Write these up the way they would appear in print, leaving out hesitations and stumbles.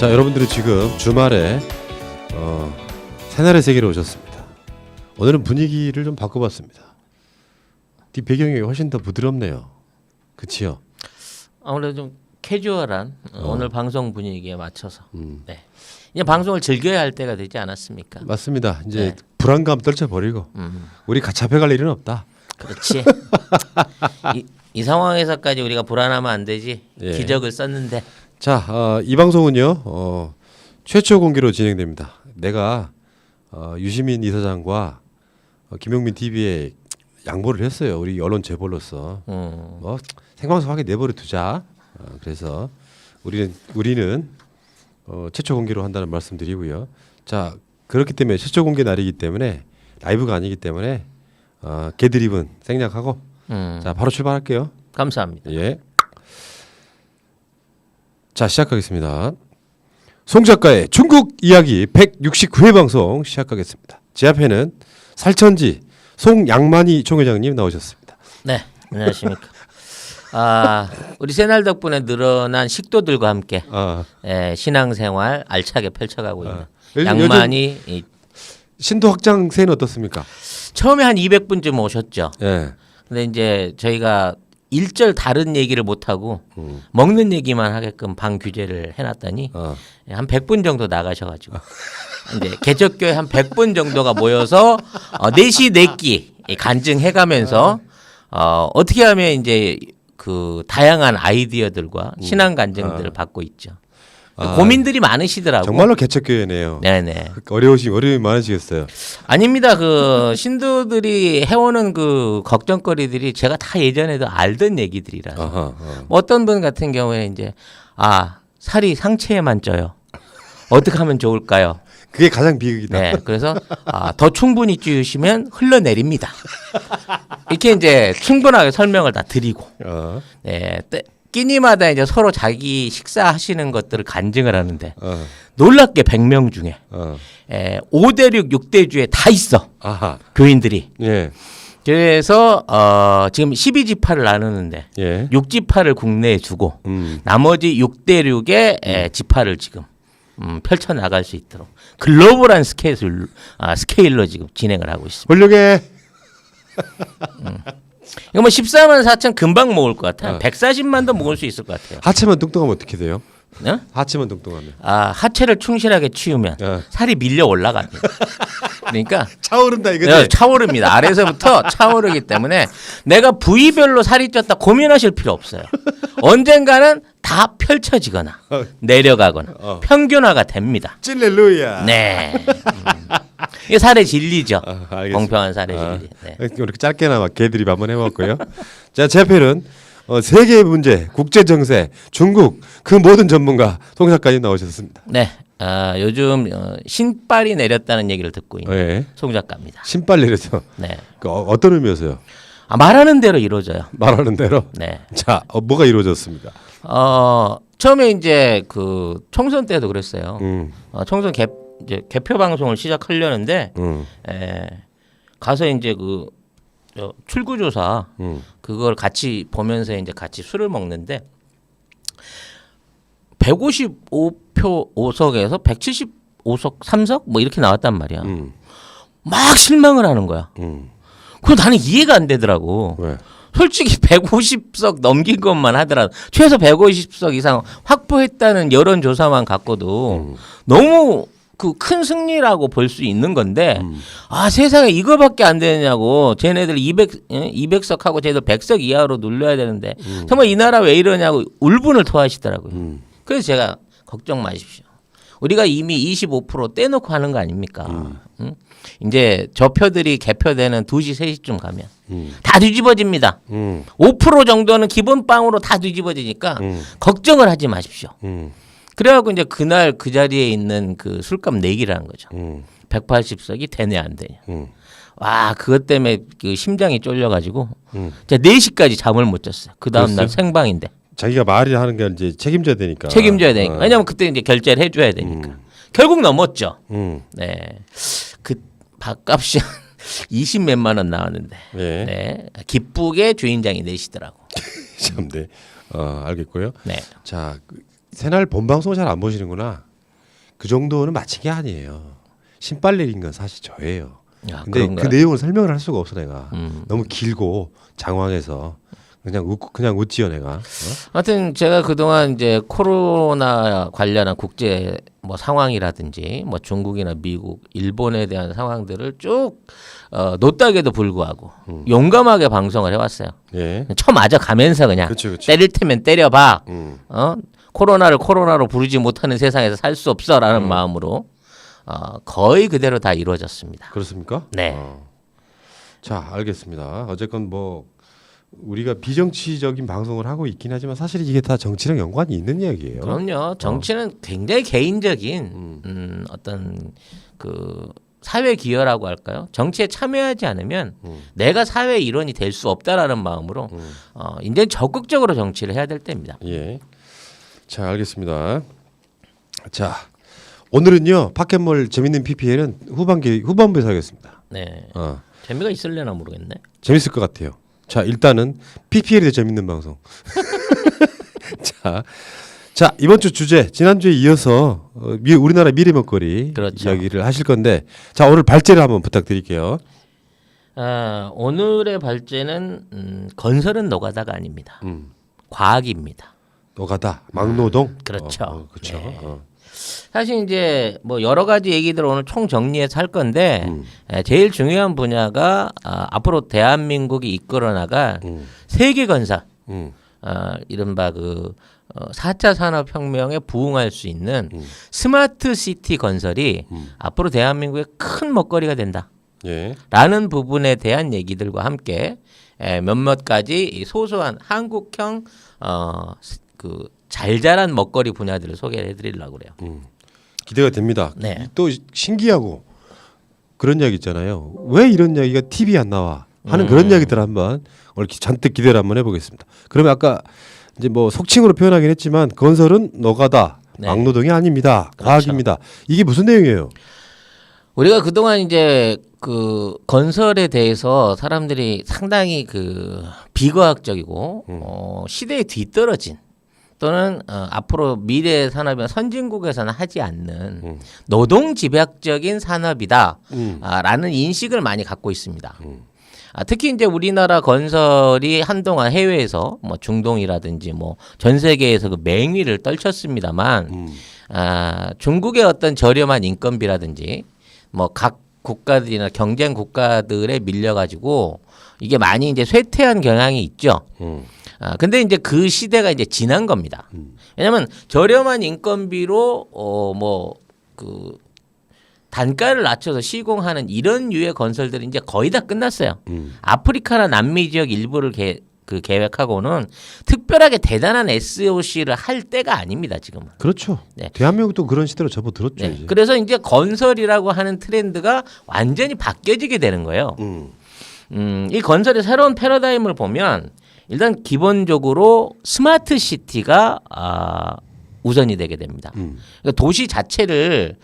자, 여러분들은 지금 주말에 새날의 세계로 오셨습니다. 오늘은 분위기를 좀 바꿔봤습니다. 뒷 배경이 훨씬 더 부드럽네요. 그치요? 아무래도 좀 캐주얼한 오늘 방송 분위기에 맞춰서 네. 이제 방송을 즐겨야 할 때가 되지 않았습니까? 맞습니다. 이제 네. 불안감 떨쳐버리고 우리 같이 잡혀갈 일은 없다. 그렇지. 이 상황에서까지 우리가 불안하면 안 되지. 예. 기적을 썼는데. 자, 이 방송은요 최초 공개로 진행됩니다. 내가 유시민 이사장과 김용민 TV에 양보를 했어요. 우리 언론 재벌로서 뭐 생방송하게 내버려 두자. 그래서 우리는 최초 공개로 한다는 말씀드리고요. 자, 그렇기 때문에 최초 공개 날이기 때문에 라이브가 아니기 때문에 개드립은 생략하고 자, 바로 출발할게요. 감사합니다. 예. 자, 시작하겠습니다. 송 작가의 중국 이야기 169회 방송 시작하겠습니다. 제 앞에는 살천지 송양만이 총회장님 나오셨습니다. 네, 안녕하십니까. 우리 새날 덕분에 늘어난 식도들과 함께 신앙생활 알차게 펼쳐가고 있는 양만이 신도 확장세는 어떻습니까? 처음에 한 200분쯤 오셨죠. 예. 근데 이제 저희가 일절 다른 얘기를 못 하고 먹는 얘기만 하게끔 방 규제를 해놨더니 한 100분 정도 나가셔가지고 이제 개척교회 한 100분 정도가 모여서 내시 내끼 간증해가면서 어떻게 하면 이제 그 다양한 아이디어들과 신앙 간증들을 받고 있죠. 고민들이 많으시더라고요. 정말로 개척교회네요. 네네. 어려움이 많으시겠어요. 아닙니다. 그 신도들이 해오는 그 걱정거리들이 제가 다 예전에도 알던 얘기들이라서. 뭐 어떤 분 같은 경우에 이제 살이 상체에만 쪄요. 어떻게 하면 좋을까요? 그게 가장 비극이다. 네, 그래서 더 충분히 찌우시면 흘러내립니다. 이렇게 이제 충분하게 설명을 다 드리고, 네, 끼니마다 이제 서로 자기 식사하시는 것들을 간증을 하는데 놀랍게 100명 중에 5대륙 6대주에 다 있어. 교인들이. 예. 그래서 지금 12지파를 나누는데 6지파를 국내에 두고 나머지 6대륙의 지파를 지금 펼쳐 나갈 수 있도록 글로벌한 스케일로 지금 진행을 하고 있습니다. 훌륭해. 이거 뭐 14만 4천 금방 모을 것 같아요. 140만도 모을 수 있을 것 같아요. 하체만 뚱뚱하면 어떻게 돼요? 네? 하체만 뚱뚱하면. 하체를 충실하게 치우면 살이 밀려 올라갑니다. 그러니까 차오른다 이거지. 네, 차오릅니다. 아래서부터 차오르기 때문에 내가 부위별로 살이 쪘다 고민하실 필요 없어요. 언젠가는 다 펼쳐지거나 내려가거나 평균화가 됩니다. 찔렐루야. 네. 이게 살의 진리죠. 공평한 살의 진리. 네. 이렇게 짧게나마 개드립 한번 해봤고요. 자, 제 앞에는 세계 문제, 국제 정세, 중국 그 모든 전문가 송 작가님 나오셨습니다. 네. 요즘 신발이 내렸다는 얘기를 듣고 있는 송 작가입니다. 신발 내려서. 네. 그 어떤 의미였어요? 말하는 대로 이루어져요. 말하는 대로. 네. 자, 뭐가 이루어졌습니까? 처음에 이제 그 총선 때도 그랬어요. 총선 이제 개표 방송을 시작하려는데 가서 이제 그 출구조사 그걸 같이 보면서 이제 같이 술을 먹는데 155표 5석에서 175석 3석 뭐 이렇게 나왔단 말이야. 막 실망을 하는 거야. 그럼 나는 이해가 안 되더라고. 왜? 솔직히 150석 넘긴 것만 하더라도 최소 150석 이상 확보했다는 여론조사만 갖고도 너무 그 큰 승리라고 볼 수 있는 건데 세상에 이거밖에 안 되느냐고 쟤네들 200석하고 쟤들 100석 이하로 눌러야 되는데 정말 이 나라 왜 이러냐고 울분을 토하시더라고요. 그래서 제가 걱정 마십시오. 우리가 이미 25% 떼놓고 하는 거 아닙니까? 이제 저 표들이 개표되는 2시 3시쯤 가면 다 뒤집어집니다. 5% 정도는 기본빵으로 다 뒤집어지니까 걱정을 하지 마십시오. 그래갖고 이제 그날 그 자리에 있는 그 술값 내기라는 거죠. 180석이 되냐 안 되냐. 와, 그것 때문에 그 심장이 쫄려가지고 제가 4시까지 잠을 못 잤어요. 그 다음 날 생방인데. 자기가 말이 하는 게 이제 책임져야 되니까. 왜냐면 그때 이제 결제를 해줘야 되니까. 결국 넘었죠. 네. 그 밥값이 20몇만 원 나왔는데. 네. 기쁘게 주인장이 내시더라고. 참, 네. 알겠고요. 네. 자, 새날 본방송 잘 안 보시는구나. 그 정도는 마친 게 아니에요. 신발 내린 건 사실 저예요. 야, 근데 그런가요? 그 내용을 설명을 할 수가 없어 내가. 음. 너무 길고 장황해서 그냥 웃지요 내가. 하여튼 제가 그동안 이제 코로나 관련한 국제 뭐 상황이라든지 뭐 중국이나 미국, 일본에 대한 상황들을 쭉 노딱에도 불구하고 용감하게 방송을 해왔어요. 예. 쳐맞아 가면서 그냥 그렇죠. 때릴 테면 때려봐. 음. 코로나를 코로나로 부르지 못하는 세상에서 살 수 없어라는 마음으로 거의 그대로 다 이루어졌습니다. 그렇습니까? 네. 자, 알겠습니다. 어쨌건 뭐 우리가 비정치적인 방송을 하고 있긴 하지만 사실 이게 다 정치랑 연관이 있는 이야기예요. 그럼요. 정치는 굉장히 개인적인 어떤 그 사회 기여라고 할까요? 정치에 참여하지 않으면 내가 사회 일원이 될 수 없다라는 마음으로 이제 적극적으로 정치를 해야 될 때입니다. 예. 자, 알겠습니다. 자, 오늘은요 파켓몰 재밌는 PPL은 후반부에서 하겠습니다. 네. 어, 재미가 있을려나 모르겠네. 재밌을 것 같아요. 자, 일단은 PPL이 더 재밌는 방송. 자, 이번 주 주제 지난주에 이어서 우리나라 미래 먹거리 그렇죠. 이야기를 하실 건데, 자 오늘 발제를 한번 부탁드릴게요. 오늘의 발제는 건설은 노가다가 아닙니다. 과학입니다. 노가다, 막노동. 그렇죠. 그렇죠. 네. 사실 이제 뭐 여러 가지 얘기들 오늘 총 정리해서 할 건데 제일 중요한 분야가 앞으로 대한민국이 이끌어 나갈 세계 건설, 이른바 그 4차 산업혁명에 부응할 수 있는 스마트 시티 건설이 앞으로 대한민국의 큰 먹거리가 된다. 예. 라는 부분에 대한 얘기들과 함께 몇몇 가지 이 소소한 한국형 그 잘 자란 먹거리 분야들을 소개해 드리려고 그래요. 기대가 됩니다. 네. 또 신기하고 그런 이야기 있잖아요. 왜 이런 이야기가 TV에 안 나와 하는 그런 이야기들 한번 오늘 잔뜩 기대를 한번 해보겠습니다. 그러면 아까 이제 뭐 속칭으로 표현하긴 했지만 건설은 노가다, 네. 막노동이 아닙니다. 그렇죠. 과학입니다. 이게 무슨 내용이에요? 우리가 그동안 이제 그 건설에 대해서 사람들이 상당히 그 비과학적이고 시대에 뒤떨어진 또는 앞으로 미래 산업이나 선진국에서는 하지 않는 노동 집약적인 산업이다라는 인식을 많이 갖고 있습니다. 특히 이제 우리나라 건설이 한동안 해외에서 뭐 중동이라든지 뭐 전 세계에서 그 맹위를 떨쳤습니다만 중국의 어떤 저렴한 인건비라든지 뭐 각 국가들이나 경쟁 국가들에 밀려가지고 이게 많이 이제 쇠퇴한 경향이 있죠. 근데 이제 그 시대가 이제 지난 겁니다. 왜냐하면 저렴한 인건비로 뭐 그 단가를 낮춰서 시공하는 이런 유의 건설들이 이제 거의 다 끝났어요. 아프리카나 남미 지역 일부를 계획하고는 특별하게 대단한 SOC를 할 때가 아닙니다. 지금은. 그렇죠. 네. 대한민국도 그런 시대로 접어들었죠. 네. 이제. 그래서 이제 건설이라고 하는 트렌드가 완전히 바뀌어지게 되는 거예요. 이 건설의 새로운 패러다임을 보면 일단 기본적으로 스마트 시티가 우선이 되게 됩니다. 그러니까 도시 자체를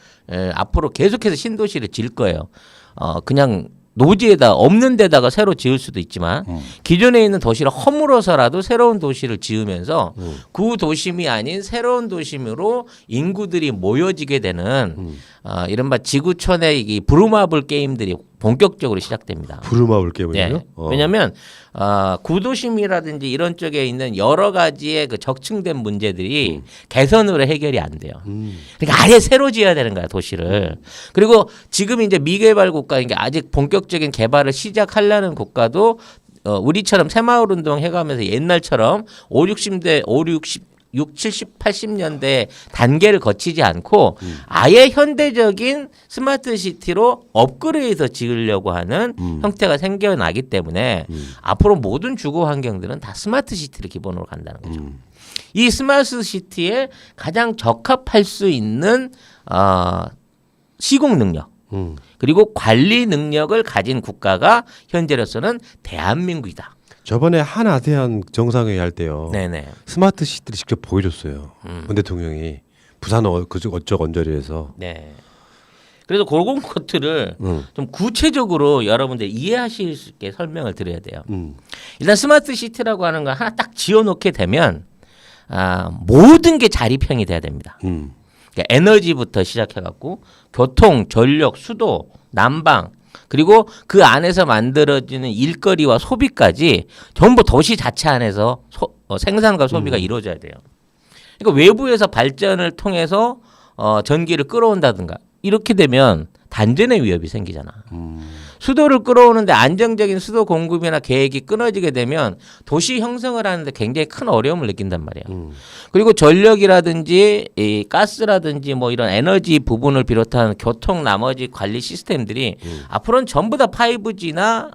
앞으로 계속해서 신도시를 지을 거예요. 그냥 노지에다 없는 데다가 새로 지을 수도 있지만 기존에 있는 도시를 허물어서라도 새로운 도시를 지으면서 구도심이 아닌 새로운 도심으로 인구들이 모여지게 되는 이른바 지구촌의 이 브루마블 게임들이 본격적으로 시작됩니다. 부르마블 게임이요? 네. 왜냐하면 구도심이라든지 이런 쪽에 있는 여러 가지의 그 적층된 문제들이 개선으로 해결이 안 돼요. 그러니까 아예 새로 지어야 되는 거야 도시를. 그리고 지금 이제 미개발 국가, 이게 아직 본격적인 개발을 시작하려는 국가도 우리처럼 새마을 운동 해가면서 옛날처럼 6, 70, 80년대 단계를 거치지 않고 아예 현대적인 스마트 시티로 업그레이드 지으려고 하는 형태가 생겨나기 때문에 앞으로 모든 주거 환경들은 다 스마트 시티를 기본으로 간다는 거죠. 이 스마트 시티에 가장 적합할 수 있는 시공 능력 그리고 관리 능력을 가진 국가가 현재로서는 대한민국이다. 저번에 한 아세안 정상회의 할 때요. 네네. 스마트 시티를 직접 보여줬어요. 문 대통령이 부산 어쩌고 언저리에서. 네. 그래서 그런 것들을 좀 구체적으로 여러분들 이해하실 수 있게 설명을 드려야 돼요. 일단 스마트 시티라고 하는 거 하나 딱 지어놓게 되면 모든 게 자립형이 돼야 됩니다. 그러니까 에너지부터 시작해갖고 교통, 전력, 수도, 난방 그리고 그 안에서 만들어지는 일거리와 소비까지 전부 도시 자체 안에서 생산과 소비가 이루어져야 돼요. 그러니까 외부에서 발전을 통해서 전기를 끌어온다든가 이렇게 되면 단전의 위협이 생기잖아. 수도를 끌어오는데 안정적인 수도 공급이나 계획이 끊어지게 되면 도시 형성을 하는데 굉장히 큰 어려움을 느낀단 말이야. 그리고 전력이라든지 이 가스라든지 뭐 이런 에너지 부분을 비롯한 교통 나머지 관리 시스템들이 앞으로는 전부 다 5G나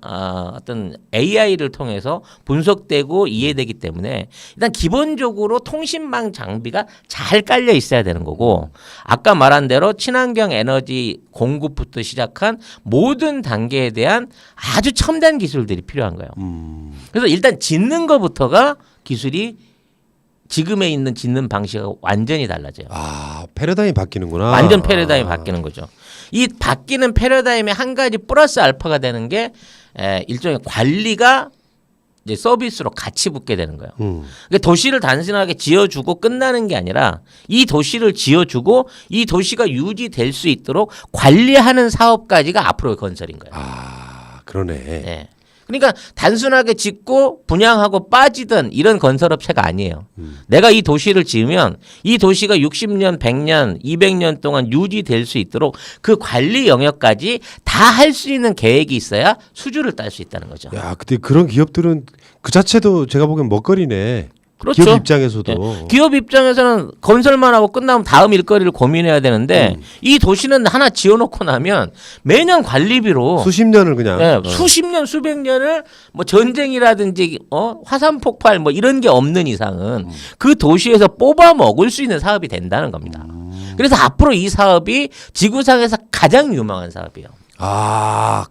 어떤 AI를 통해서 분석되고 이해되기 때문에 일단 기본적으로 통신망 장비가 잘 깔려 있어야 되는 거고 아까 말한 대로 친환경 에너지 공급부터 시작한 모든 단계에 대한 아주 첨단 기술들이 필요한 거예요. 그래서 일단 짓는 것부터가 기술이 지금에 있는 짓는 방식하고 완전히 달라져요. 아, 패러다임이 바뀌는구나. 완전 패러다임이 바뀌는 거죠. 이 바뀌는 패러다임의 한 가지 플러스 알파가 되는 게 일종의 관리가 이제 서비스로 같이 붙게 되는 거예요. 그러니까 도시를 단순하게 지어주고 끝나는 게 아니라 이 도시를 지어주고 이 도시가 유지될 수 있도록 관리하는 사업까지가 앞으로의 건설인 거예요. 아, 그러네. 네. 그러니까 단순하게 짓고 분양하고 빠지던 이런 건설업체가 아니에요. 내가 이 도시를 지으면 이 도시가 60년, 100년, 200년 동안 유지될 수 있도록 그 관리 영역까지 다 할 수 있는 계획이 있어야 수주를 딸 수 있다는 거죠. 야, 근데 그런 기업들은 그 자체도 제가 보기엔 먹거리네. 그렇죠. 기업 입장에서도. 네. 기업 입장에서는 건설만 하고 끝나면 다음 일거리를 고민해야 되는데 이 도시는 하나 지어놓고 나면 매년 관리비로 수십 년을 그냥. 네, 수십 년, 수백 년을 뭐 전쟁이라든지 화산 폭발 뭐 이런 게 없는 이상은 그 도시에서 뽑아 먹을 수 있는 사업이 된다는 겁니다. 그래서 앞으로 이 사업이 지구상에서 가장 유망한 사업이에요. 아,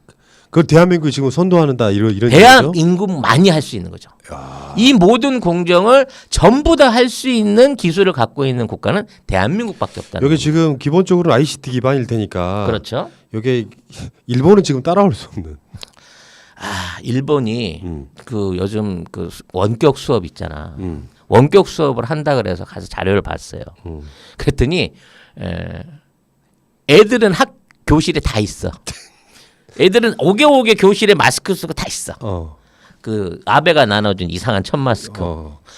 그걸 대한민국이 지금 선도하는다 이런 대한민국 많이 할 수 있는 거죠. 야. 이 모든 공정을 전부 다 할 수 있는 기술을 갖고 있는 국가는 대한민국밖에 없다는 여기 거죠. 지금 기본적으로 ICT 기반일 테니까. 그렇죠. 여기 일본은 지금 따라올 수 없는. 아, 일본이 그 요즘 그 원격 수업 있잖아. 음. 원격 수업을 한다 그래서 가서 자료를 봤어요. 그랬더니 애들은 교실에 다 있어. 애들은 오게 교실에 마스크 쓰고 다 있어. 그 아베가 나눠준 이상한 천 마스크.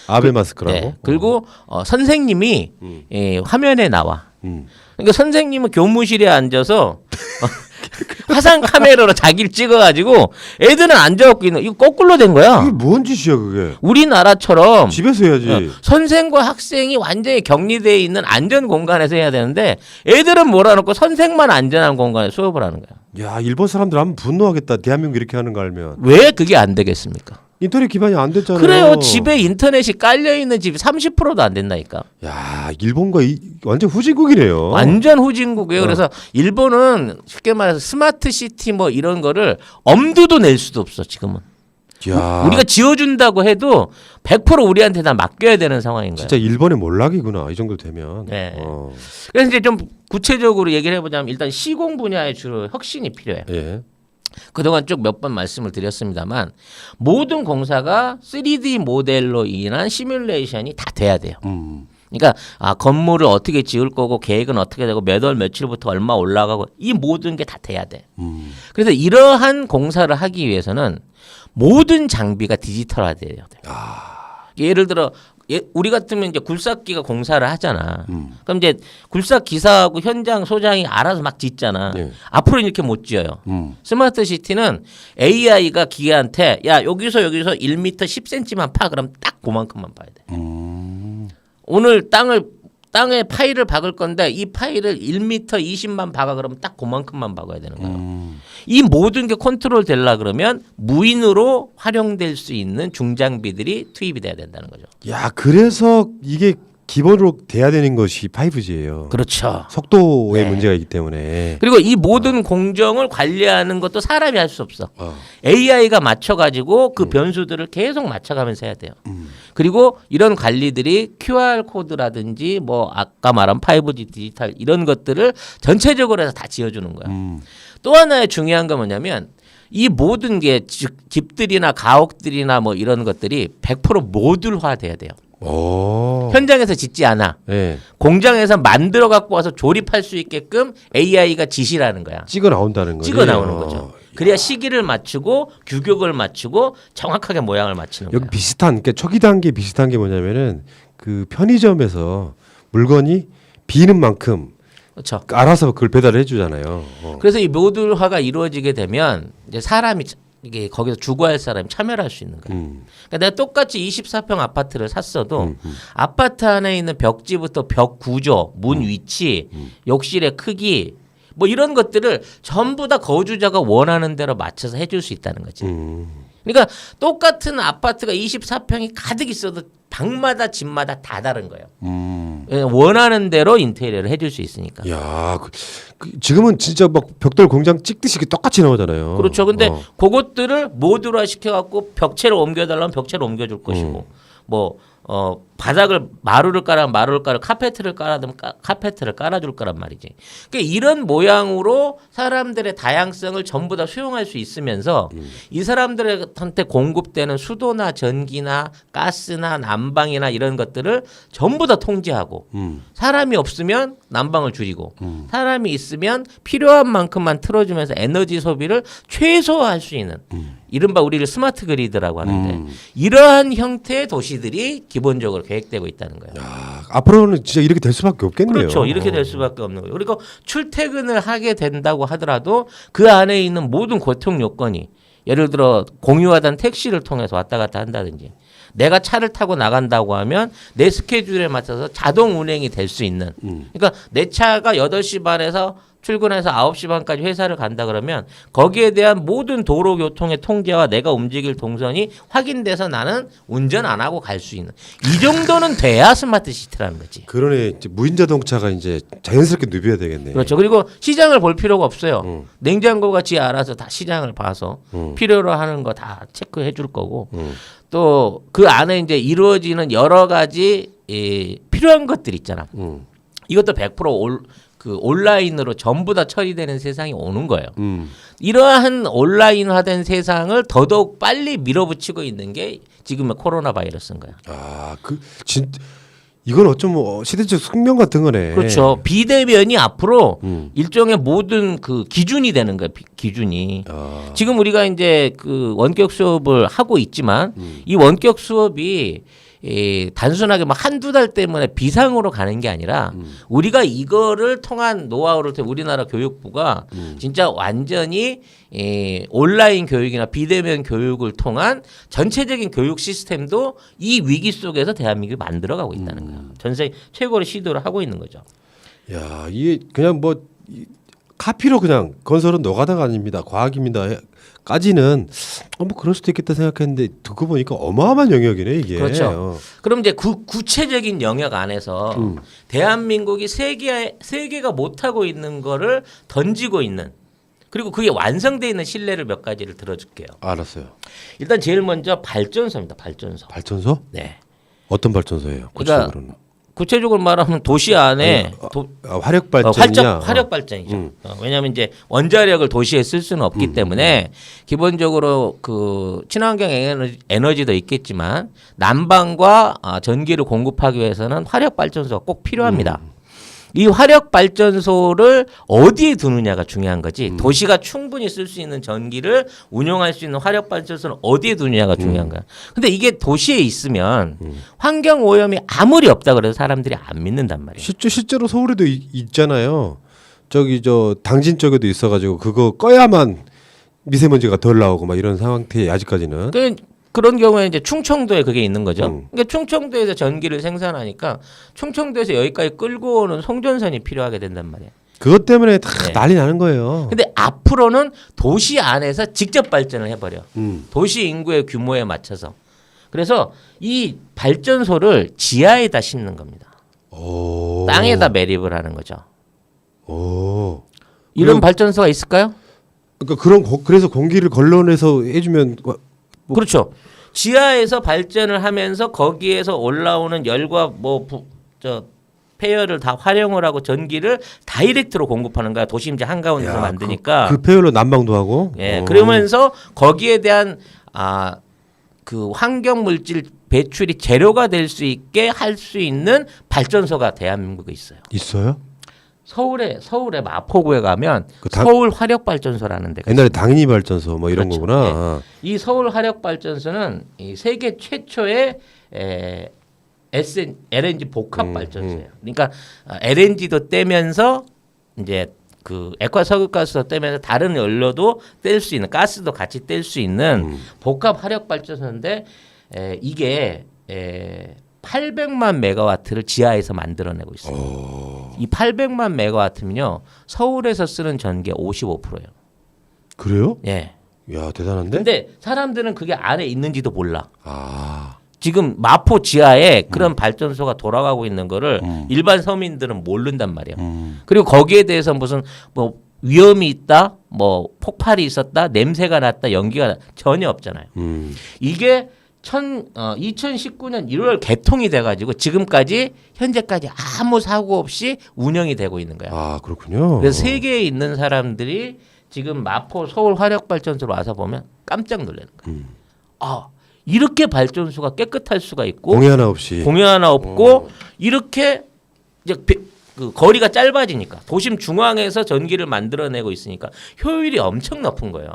아베 마스크라고. 네. 그리고 선생님이 화면에 나와. 그러니까 선생님은 교무실에 앉아서 화상 카메라로 자기를 찍어가지고 애들은 앉아갖고 있는 이거 거꾸로 된 거야. 그게 뭔 짓이야 그게. 우리나라처럼 집에서 해야지. 선생과 학생이 완전히 격리되어 있는 안전 공간에서 해야 되는데 애들은 몰아놓고 선생만 안전한 공간에 수업을 하는 거야. 야, 일본 사람들 하면 분노하겠다. 대한민국 이렇게 하는 거 알면. 왜 그게 안 되겠습니까? 인터넷 기반이 안 됐잖아요. 그래요. 집에 인터넷이 깔려있는 집이 30%도 안 된다니까. 야, 일본과 완전 후진국이네요. 완전 후진국이에요. 그래서 일본은 쉽게 말해서 스마트 시티 뭐 이런 거를 엄두도 낼 수도 없어 지금은. 야, 우리가 지어준다고 해도 100% 우리한테 다 맡겨야 되는 상황인 거예요. 진짜 일본의 몰락이구나. 이 정도 되면. 네. 그래서 이제 좀 구체적으로 얘기를 해보자면 일단 시공 분야에 주로 혁신이 필요해요. 예. 그동안 쭉 몇 번 말씀을 드렸습니다만 모든 공사가 3D 모델로 인한 시뮬레이션이 다 돼야 돼요. 그러니까 건물을 어떻게 지을 거고 계획은 어떻게 되고 몇 월 며칠부터 얼마 올라가고 이 모든 게 다 돼야 돼. 그래서 이러한 공사를 하기 위해서는 모든 장비가 디지털화돼야 돼요. 예를 들어 우리 같으면 이제 굴삭기가 공사를 하잖아. 그럼 이제 굴삭 기사하고 현장 소장이 알아서 막 짓잖아. 네. 앞으로 이렇게 못 지어요. 스마트 시티는 AI가 기계한테 야 여기서 1m 10cm만 파 그럼 딱 그만큼만 파야 돼. 오늘 땅에 파일을 박을 건데 이 파일을 1m 20만 박아 그러면 딱 그만큼만 박아야 되는 거예요. 이 모든 게 컨트롤 되려 그러면 무인으로 활용될 수 있는 중장비들이 투입이 돼야 된다는 거죠. 야, 그래서 이게 기본으로 돼야 되는 것이 5G예요. 그렇죠. 속도의 네. 문제가 있기 때문에. 그리고 이 모든 공정을 관리하는 것도 사람이 할 수 없어. AI가 맞춰가지고 그 변수들을 계속 맞춰가면서 해야 돼요. 그리고 이런 관리들이 QR 코드라든지 뭐 아까 말한 5G 디지털 이런 것들을 전체적으로 해서 다 지어주는 거야. 또 하나의 중요한 건 뭐냐면 이 모든 게 집들이나 가옥들이나 뭐 이런 것들이 100% 모듈화 돼야 돼요. 오. 현장에서 짓지 않아. 예. 공장에서 만들어 갖고 와서 조립할 수 있게끔 AI가 지시라는 거야. 찍어 나온다는 거지. 찍어 나오는 거죠. 그래야 시기를 맞추고 규격을 맞추고 정확하게 모양을 맞추는 여기 거야. 비슷한 게 초기 단계 비슷한 게 뭐냐면은 그 편의점에서 물건이 비는 만큼 그렇죠. 알아서 그걸 배달해 주잖아요. 그래서 이 모듈화가 이루어지게 되면 이제 사람이 이게 거기서 주거할 사람이 참여를 할 수 있는 거야. 그러니까 내가 똑같이 24평 아파트를 샀어도 아파트 안에 있는 벽지부터 벽 구조, 문 위치, 욕실의 크기 뭐 이런 것들을 전부 다 거주자가 원하는 대로 맞춰서 해줄 수 있다는 거지. 그러니까 똑같은 아파트가 24평이 가득 있어도 방마다 집마다 다 다른 거예요. 원하는 대로 인테리어를 해줄 수 있으니까. 야, 지금은 진짜 막 벽돌 공장 찍듯이 똑같이 나오잖아요. 그렇죠. 근데 그것들을 모듈화 시켜갖고 벽체를 옮겨달라면 벽체를 옮겨줄 것이고 뭐 바닥을 마루를 깔아 마루를 깔아 카페트를 깔아두면 카페트를 깔아줄 거란 말이지. 그러니까 이런 모양으로 사람들의 다양성을 전부 다 수용할 수 있으면서 이 사람들한테 공급되는 수도나 전기나 가스나 난방이나 이런 것들을 전부 다 통제하고 사람이 없으면 난방을 줄이고 사람이 있으면 필요한 만큼만 틀어주면서 에너지 소비를 최소화할 수 있는 이른바 우리를 스마트 그리드라고 하는데 이러한 형태의 도시들이 기본적으로 계획되고 있다는 거예요. 야, 앞으로는 진짜 이렇게 될 수밖에 없겠네요. 그렇죠. 이렇게 될 수밖에 없는 거예요. 그리고 출퇴근을 하게 된다고 하더라도 그 안에 있는 모든 교통 요건이 예를 들어 공유하던 택시를 통해서 왔다 갔다 한다든지 내가 차를 타고 나간다고 하면 내 스케줄에 맞춰서 자동 운행이 될 수 있는 그러니까 내 차가 8시 반에서 출근해서 9시 반까지 회사를 간다 그러면 거기에 대한 모든 도로 교통의 통제와 내가 움직일 동선이 확인돼서 나는 운전 안 하고 갈 수 있는 이 정도는 돼야 스마트 시티라는 거지. 그러네. 이제 무인 자동차가 이제 자연스럽게 누벼야 되겠네. 그렇죠. 그리고 시장을 볼 필요가 없어요. 냉장고가 지 알아서 다 시장을 봐서 필요로 하는 거 다 체크해 줄 거고 또 그 안에 이제 이루어지는 여러 가지 필요한 것들 있잖아. 이것도 100% 온라인으로 전부 다 처리되는 세상이 오는 거예요. 이러한 온라인화된 세상을 더더욱 빨리 밀어붙이고 있는 게 지금의 코로나 바이러스인 거예요. 아, 이건 어쩌면 시대적 숙명 같은 거네. 그렇죠. 비대면이 앞으로 일종의 모든 그 기준이 되는 거예요. 기준이. 지금 우리가 이제 그 원격 수업을 하고 있지만 이 원격 수업이 단순하게 막 한두 달 때문에 비상으로 가는 게 아니라 우리가 이거를 통한 노하우를 통해 우리나라 교육부가 진짜 완전히 온라인 교육이나 비대면 교육을 통한 전체적인 교육 시스템도 이 위기 속에서 대한민국이 만들어가고 있다는 거예요. 전 세계 최고의 시도를 하고 있는 거죠. 야, 이게 그냥 뭐 카피로 그냥 건설은 노가다가 아닙니다. 과학입니다. 까지는 뭐 그럴 수도 있겠다 생각했는데 듣고 보니까 어마어마한 영역이네 이게. 그렇죠. 그럼 이제 구체적인 영역 안에서 대한민국이 세계가 못하고 있는 거를 던지고 있는 그리고 그게 완성되어 있는 신뢰를 몇 가지를 들어줄게요. 알았어요. 일단 제일 먼저 발전소입니다. 발전소. 발전소? 네. 어떤 발전소예요? 구체적으로는? 구체적으로 말하면 도시 안에 화력 발전이냐? 화력 발전이죠. 왜냐하면 이제 원자력을 도시에 쓸 수는 없기 때문에 기본적으로 그 친환경 에너지도 있겠지만 난방과 전기를 공급하기 위해서는 화력 발전소가 꼭 필요합니다. 이 화력 발전소를 어디에 두느냐가 중요한 거지. 도시가 충분히 쓸 수 있는 전기를 운용할 수 있는 화력 발전소는 어디에 두느냐가 중요한 거야. 근데 이게 도시에 있으면 환경 오염이 아무리 없다 그래도 사람들이 안 믿는단 말이야. 실제로 서울에도 있잖아요. 저기 당진 쪽에도 있어가지고 그거 꺼야만 미세먼지가 덜 나오고 막 이런 상태에 아직까지는. 그런 경우에 이제 충청도에 그게 있는 거죠. 그러니까 충청도에서 전기를 생산하니까 충청도에서 여기까지 끌고 오는 송전선이 필요하게 된단 말이에요. 그것 때문에 다 난리 나는 거예요. 근데 앞으로는 도시 안에서 직접 발전을 해버려. 도시 인구의 규모에 맞춰서. 그래서 이 발전소를 지하에다 심는 겁니다. 땅에다 매립을 하는 거죠. 이런 발전소가 있을까요? 그러니까 그래서 공기를 걸러내서 해주면 그렇죠. 지하에서 발전을 하면서 거기에서 올라오는 열과 폐열을 다 활용을 하고 전기를 다이렉트로 공급하는 거야. 도심 이제 한가운데서 만드니까. 그 폐열로 난방도 하고. 예. 그러면서 거기에 대한 그 환경 물질 배출이 재료가 될 수 있게 할 수 있는 발전소가 대한민국에 있어요. 있어요? 서울에 마포구에 가면 그 서울 화력발전소라는 데가 옛날에 당연히 발전소 뭐 이런 그렇죠. 거구나. 이 서울 화력발전소는 이 세계 최초의 LNG 복합 발전소예요. 그러니까 LNG도 떼면서 이제 그 액화 석유가스도 떼면서 다른 연료도 뗄 수 있는 가스도 같이 뗄 수 있는 복합 화력 발전소인데 이게 800만 메가와트를 지하에서 만들어내고 있어요. 이 800만 메가와트면요 서울에서 쓰는 전기의 55%예요. 그래요? 예. 야 대단한데? 근데 사람들은 그게 안에 있는지도 몰라. 아. 지금 마포 지하에 그런 발전소가 돌아가고 있는 거를 일반 서민들은 모른단 말이에요. 그리고 거기에 대해서 무슨 뭐 위험이 있다, 뭐 폭발이 있었다, 냄새가 났다, 연기가 전혀 없잖아요. 이게 2019년 1월 개통이 돼가지고 지금까지 현재까지 아무 사고 없이 운영이 되고 있는 거야. 아 그렇군요. 그래서 세계에 있는 사람들이 지금 마포 서울 화력발전소로 와서 보면 깜짝 놀라는 거야. 아 이렇게 발전소가 깨끗할 수가 있고 공해 하나 없이. 공해 하나 없고 이렇게 이제 그 거리가 짧아지니까 도심 중앙에서 전기를 만들어내고 있으니까 효율이 엄청 높은 거예요.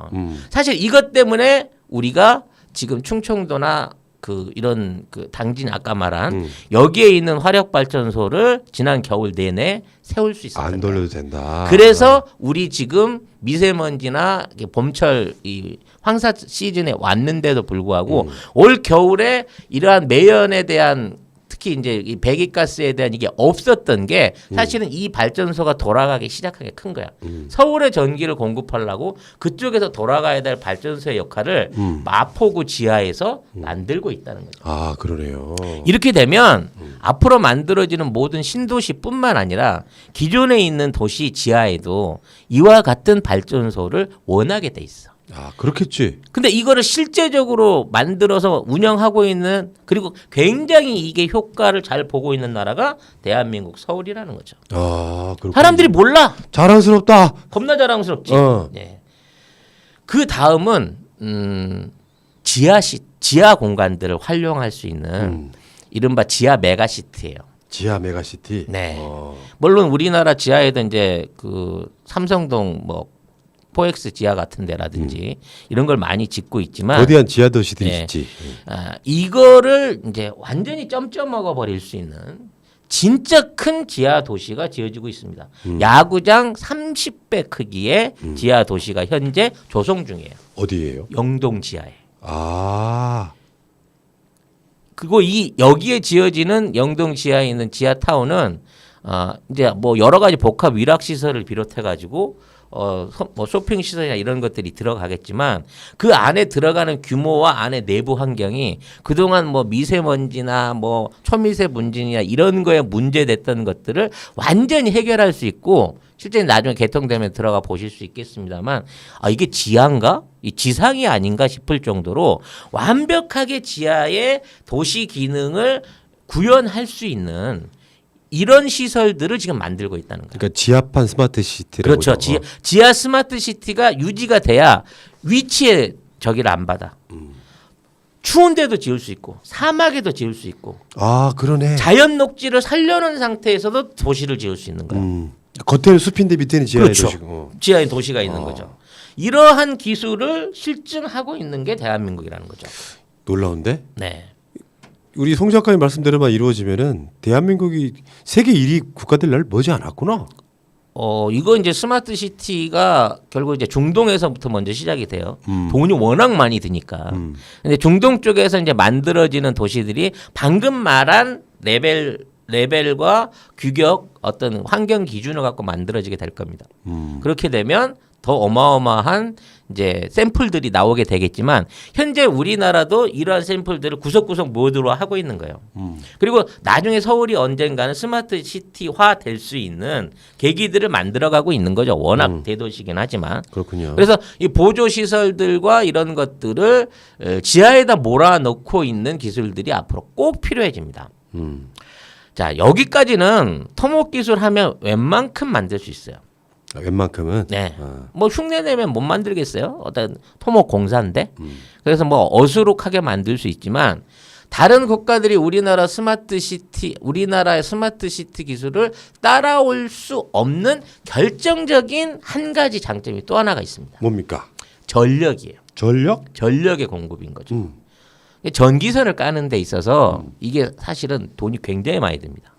사실 이것 때문에 우리가 지금 충청도나 그 이런 그 당진 아까 말한 여기에 있는 화력 발전소를 지난 겨울 내내 세울 수 있었다. 안 돌려도 된다. 그래서 우리 지금 미세먼지나 봄철 이 황사 시즌에 왔는데도 불구하고 올 겨울에 이러한 매연에 대한 특히 이제 이 배기가스에 대한 이게 없었던 게 사실은 이 발전소가 돌아가기 시작한 게 큰 거야. 서울에 전기를 공급하려고 그쪽에서 돌아가야 될 발전소의 역할을 마포구 지하에서 만들고 있다는 거죠. 아 그러네요. 이렇게 되면 앞으로 만들어지는 모든 신도시뿐만 아니라 기존에 있는 도시 지하에도 이와 같은 발전소를 원하게 돼 있어. 아 그렇겠지. 근데 이거를 실제적으로 만들어서 운영하고 있는 그리고 굉장히 이게 효과를 잘 보고 있는 나라가 대한민국 서울이라는 거죠. 아 그렇군. 사람들이 몰라. 자랑스럽다. 겁나 자랑스럽지. 어. 네. 그 다음은 지하 공간들을 활용할 수 있는 이른바 지하 메가시티예요. 지하 메가시티. 네. 물론 우리나라 지하에도 이제 그 삼성동 뭐 포엑스 지하 같은 데라든지 이런 걸 많이 짓고 있지만 거대한 지하 도시들이 네. 있지. 이거를 이제 완전히 점점 먹어 버릴 수 있는 진짜 큰 지하 도시가 지어지고 있습니다. 야구장 30배 크기의 지하 도시가 현재 조성 중이에요. 어디예요? 영동 지하에. 아. 그리고 여기에 지어지는 영동 지하에 있는 지하 타운은 이제 뭐 여러 가지 복합 위락 시설을 비롯해 가지고 뭐 쇼핑 시설이나 이런 것들이 들어가겠지만 그 안에 들어가는 규모와 안에 내부 환경이 그동안 뭐 미세먼지나 뭐 초미세 분진이나 이런 거에 문제됐던 것들을 완전히 해결할 수 있고 실제 나중에 개통되면 들어가 보실 수 있겠습니다만 이게 지하인가? 이 지상이 아닌가 싶을 정도로 완벽하게 지하의 도시 기능을 구현할 수 있는 이런 시설들을 지금 만들고 있다는 거예요. 그러니까 지하판 스마트 시티라고. 그렇죠. 지하 스마트 시티가 유지가 돼야 위치에 저기를 안 받아. 추운 데도 지을 수 있고 사막에도 지을 수 있고 아 그러네. 자연 녹지를 살려놓은 상태에서도 도시를 지을 수 있는 거예요. 겉에는 숲인데 밑에는 지하의 그렇죠. 도시고. 지하에 도시가 있는 거죠. 이러한 기술을 실증하고 있는 게 대한민국이라는 거죠. 놀라운데? 네. 우리 송 작가님 말씀대로만 이루어지면은 대한민국이 세계 1위 국가 될 날 머지 않았구나. 이거 이제 스마트 시티가 결국 이제 중동에서부터 먼저 시작이 돼요. 돈이 워낙 많이 드니까. 근데 중동 쪽에서 이제 만들어지는 도시들이 방금 말한 레벨과 규격 어떤 환경 기준을 갖고 만들어지게 될 겁니다. 그렇게 되면 더 어마어마한 이제 샘플들이 나오게 되겠지만 현재 우리나라도 이러한 샘플들을 구석구석 모드로 하고 있는 거예요. 그리고 나중에 서울이 언젠가는 스마트 시티화 될 수 있는 계기들을 만들어가고 있는 거죠. 워낙 대도시긴 하지만. 그렇군요. 그래서 이 보조 시설들과 이런 것들을 지하에다 몰아넣고 있는 기술들이 앞으로 꼭 필요해집니다. 자 여기까지는 토목 기술 하면 웬만큼 만들 수 있어요. 웬만큼은. 네. 뭐 흉내 내면 못 만들겠어요. 어떤 토목 공사인데. 그래서 뭐 어수룩하게 만들 수 있지만 다른 국가들이 우리나라의 스마트 시티 기술을 따라올 수 없는 결정적인 한 가지 장점이 또 하나가 있습니다. 뭡니까? 전력이에요. 전력? 전력의 공급인 거죠. 전기선을 까는 데 있어서 이게 사실은 돈이 굉장히 많이 듭니다.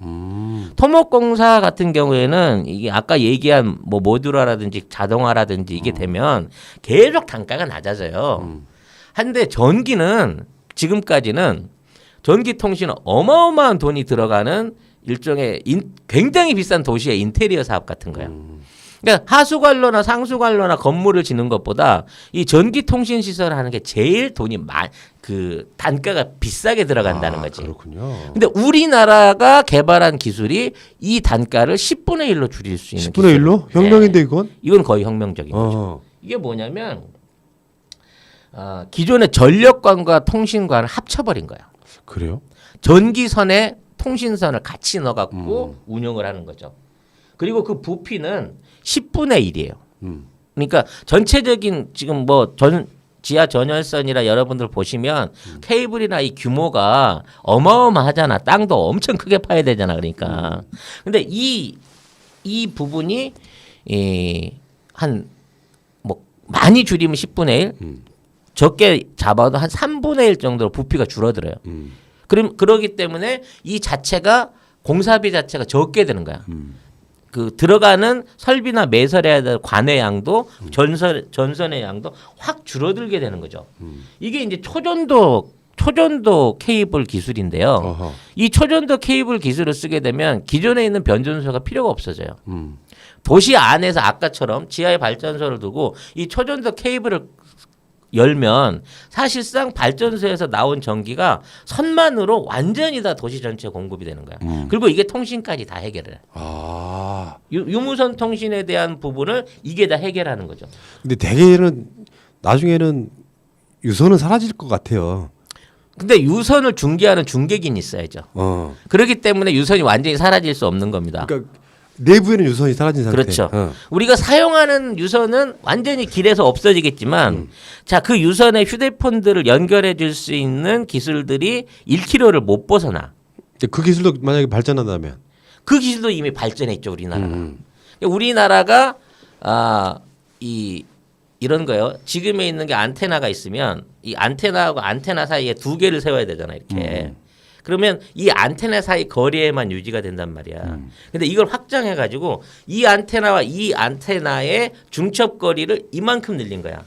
토목공사 같은 경우에는 이게 아까 얘기한 뭐 모듈화라든지 자동화라든지 이게 되면 계속 단가가 낮아져요. 한데 전기는 지금까지는 전기통신은 어마어마한 돈이 들어가는 일종의 굉장히 비싼 도시의 인테리어 사업 같은 거예요. 그러니까 하수관로나 상수관로나 건물을 짓는 것보다 이 전기통신 시설을 하는 게 제일 돈이 그 단가가 비싸게 들어간다는 거지. 그렇군요. 근데 우리나라가 개발한 기술이 이 단가를 10분의 1로 줄일 수 있는 10분의 1로? 혁명인데 이건? 이건 거의 혁명적인 거죠. 이게 뭐냐면 기존의 전력관과 통신관을 합쳐버린 거예요. 그래요? 전기선에 통신선을 같이 넣어갖고 운영을 하는 거죠. 그리고 그 부피는 10분의 1이에요. 그러니까 전체적인 지금 뭐 지하 전열선이라 여러분들 보시면 케이블이나 이 규모가 어마어마하잖아. 땅도 엄청 크게 파야 되잖아. 그러니까. 근데 이 부분이 한 뭐 많이 줄이면 10분의 1, 적게 잡아도 한 3분의 1 정도로 부피가 줄어들어요. 그러기 때문에 이 자체가 공사비 자체가 적게 되는 거야. 그 들어가는 설비나 매설해야 될 관의 양도 전선의 양도 확 줄어들게 되는 거죠. 이게 이제 초전도 케이블 기술인데요. 어허. 이 초전도 케이블 기술을 쓰게 되면 기존에 있는 변전소가 필요가 없어져요. 도시 안에서 아까처럼 지하에 발전소를 두고 이 초전도 케이블을 열면 사실상 발전소에서 나온 전기가 선만으로 완전히 다 도시 전체에 공급이 되는 거야. 그리고 이게 통신까지 다 해결을 해. 유무선 통신에 대한 부분을 이게 다 해결하는 거죠. 근데 대개는 나중에는 유선은 사라질 것 같아요. 근데 유선을 중계하는 중계기는 있어야죠. 그렇기 때문에 유선이 완전히 사라질 수 없는 겁니다. 그러니까 내부에는 유선이 사라진 상태. 그렇죠. 우리가 사용하는 유선은 완전히 길에서 없어지겠지만 자, 그 유선에 휴대폰들을 연결해 줄 수 있는 기술들이 1km를 못 벗어나. 그 기술도 만약에 발전한다면 그 기술도 이미 발전해 있죠, 우리나라가. 우리나라가 이런 거요. 지금에 있는 게 안테나가 있으면 이 안테나하고 안테나 사이에 두 개를 세워야 되잖아요, 이렇게. 그러면 이 안테나 사이 거리에만 유지가 된단 말이야. 근데 이걸 확장해 가지고 이 안테나와 이 안테나의 중첩 거리를 이만큼 늘린 거야.